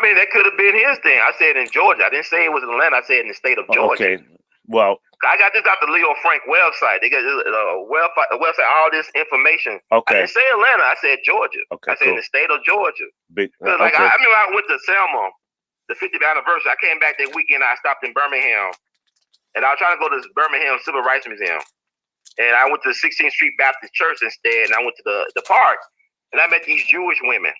mean, that could have been his thing. I said in Georgia. I didn't say it was in Atlanta. I said in the state of Georgia. Okay. Well, I got this off the Leo Frank website. They got a website, all this information. okay. I didn't say Atlanta. I said Georgia. Okay, I said in the state of Georgia. Big, Cause like I remember I went to Selma, the 50th anniversary. I came back that weekend. I stopped in Birmingham, and I was trying to go to the Birmingham Civil Rights Museum. And I went to the 16th Street Baptist Church instead, and I went to the park, and I met these Jewish women.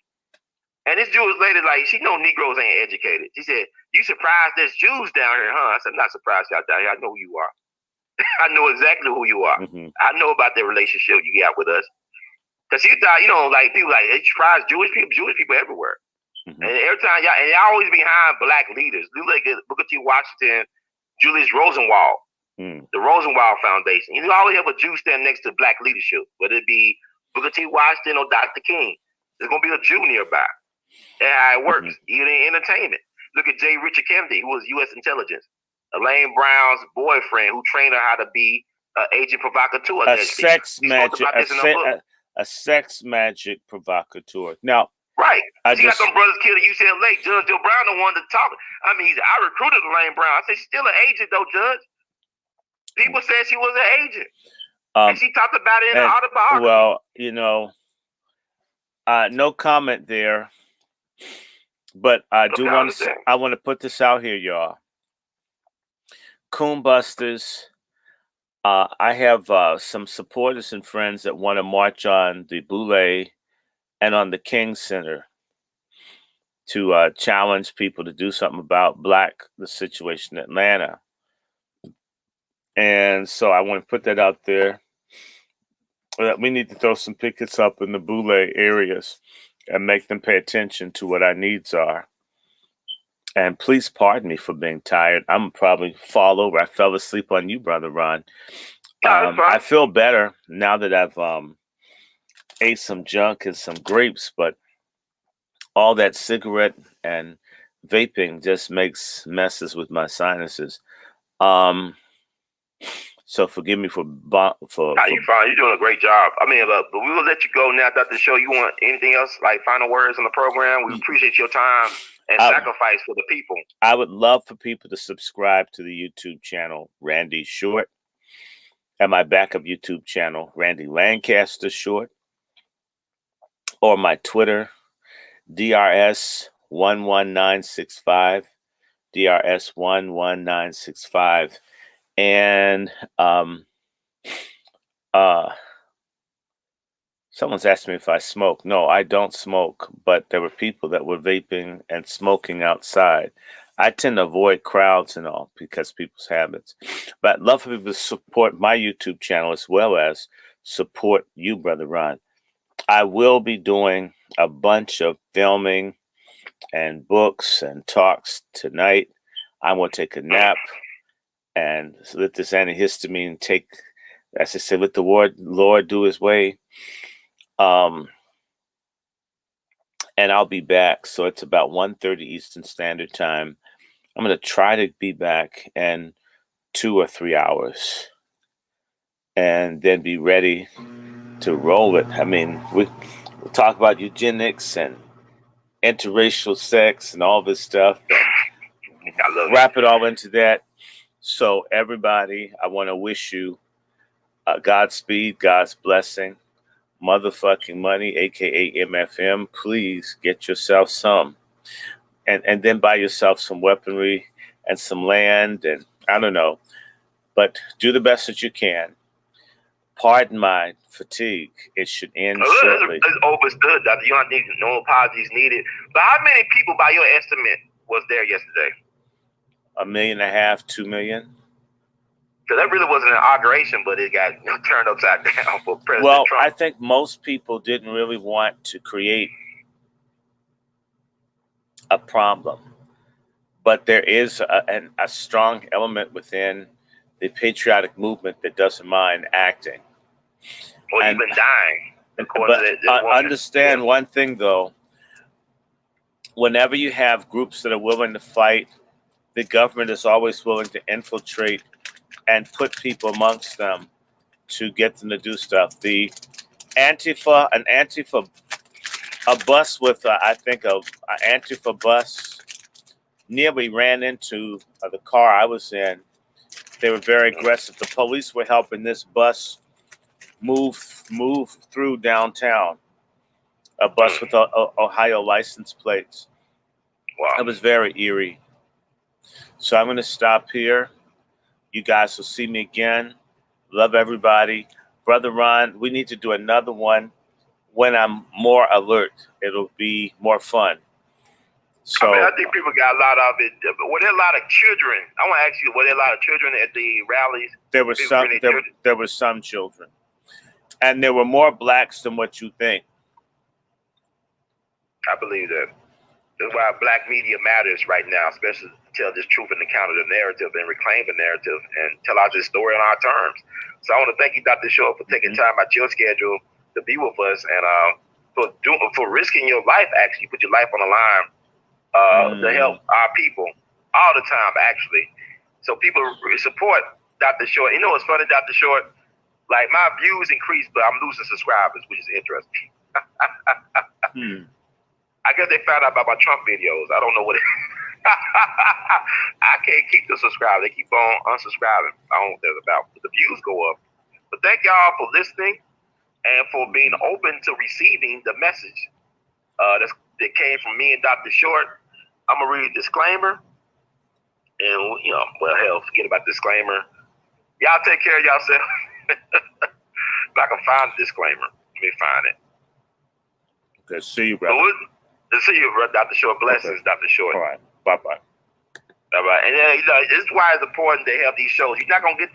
And this Jewish lady, like, she know Negroes ain't educated. She said, "You surprised there's Jews down here, huh?" I said, "I'm not surprised y'all down here. I know who you are. I know exactly who you are. Mm-hmm. I know about the relationship you got with us." Because she thought, like, people like, they surprise Jewish people everywhere. Mm-hmm. And every time y'all always behind black leaders. You look at Booker T. Washington, Julius Rosenwald, the Rosenwald Foundation. You always have a Jew stand next to black leadership, whether it be Booker T. Washington or Dr. King. There's going to be a Jew nearby. That's how it works, even in entertainment. Look at J. Richard Kennedy, who was U.S. intelligence. Elaine Brown's boyfriend, who trained her how to be an agent provocateur. A sex magic provocateur. Now, right. She got some brothers killed at UCLA. Judge Joe Brown the one to talk. I mean, I recruited Elaine Brown. I said, she's still an agent, though, Judge. People said she was an agent. And she talked about it in her autobiography. Well, no comment there. But I want to put this out here, y'all. Coon Busters. I have some supporters and friends that want to march on the Boule and on the King Center to challenge people to do something about the situation in Atlanta. And so I want to put that out there. We need to throw some pickets up in the Boule areas and make them pay attention to what our needs are. And please pardon me for being tired. I'm probably fall over. I fell asleep on you, Brother Ron. I feel better now that I've ate some junk and some grapes, but all that cigarette and vaping just makes messes with my sinuses. So forgive me for. You're fine. You're doing a great job. I mean, but we will let you go now. Dr. Show, you want anything else, like final words on the program? We appreciate your time and sacrifice for the people. I would love for people to subscribe to the YouTube channel, Randy Short, and my backup YouTube channel, Randy Lancaster Short, or my Twitter, DRS11965, DRS11965. And someone's asked me if I smoke. No, I don't smoke, but there were people that were vaping and smoking outside. I tend to avoid crowds and all because people's habits. But I'd love for people to support my YouTube channel as well as support you, Brother Ron. I will be doing a bunch of filming and books and talks tonight. I'm going to take a nap and let this antihistamine take, as I said, let the Lord do his way. And I'll be back. So it's about 1:30 Eastern Standard Time. I'm going to try to be back in 2 or 3 hours and then be ready to roll it. I mean, we'll talk about eugenics and interracial sex and all this stuff. Wrap it all into that. So everybody, I want to wish you Godspeed, God's blessing, motherfucking money, aka MFM. Please get yourself some, and then buy yourself some weaponry and some land, and I don't know, but do the best that you can. Pardon my fatigue. It should end shortly. It's overstood, Doctor. You don't need no apologies needed. But how many people, by your estimate, was there yesterday? 1.5 million, 2 million. So that really wasn't an inauguration, but it got turned upside down for President Trump. I think most people didn't really want to create a problem, but there is a strong element within the patriotic movement that doesn't mind acting. Or even dying. But understand one thing, though. Whenever you have groups that are willing to fight, the government is always willing to infiltrate and put people amongst them to get them to do stuff. The Antifa, a bus with, I think, an Antifa bus nearly ran into the car I was in. They were very aggressive. The police were helping this bus move through downtown. A bus with Ohio license plates. Wow. It was very eerie. So I'm going to stop here. You guys will see me again. Love everybody. Brother Ron, we need to do another one when I'm more alert. It'll be more fun. So I think people got a lot of it. Were there a lot of children? I want to ask you, were there a lot of children at the rallies? there were some there were some children. And there were more blacks than what you think. I believe that. That's why black media matters right now, especially to tell this truth and to counter the narrative and reclaim the narrative and tell our this story on our terms. So I want to thank you, Dr. Short, for taking time out your schedule to be with us and for risking your life. Actually, you put your life on the line to help our people all the time, actually. So people support Dr. Short. You know what's funny, Dr. Short? Like, my views increase, but I'm losing subscribers, which is interesting. I guess they found out about my Trump videos. I don't know what it I can't keep the subscribers. They keep on unsubscribing. I don't know what that's about. But the views go up. But thank y'all for listening and for being open to receiving the message that came from me and Dr. Short. I'm going to read a disclaimer. And, well, hell, forget about disclaimer. Y'all take care of yourself. If I can find the disclaimer, let me find it. Okay, see you, brother. See you, Dr. Short. Blessings, okay. Dr. Short. All right. Bye-bye. All right. And this is why it's important to have these shows. You're not going to get this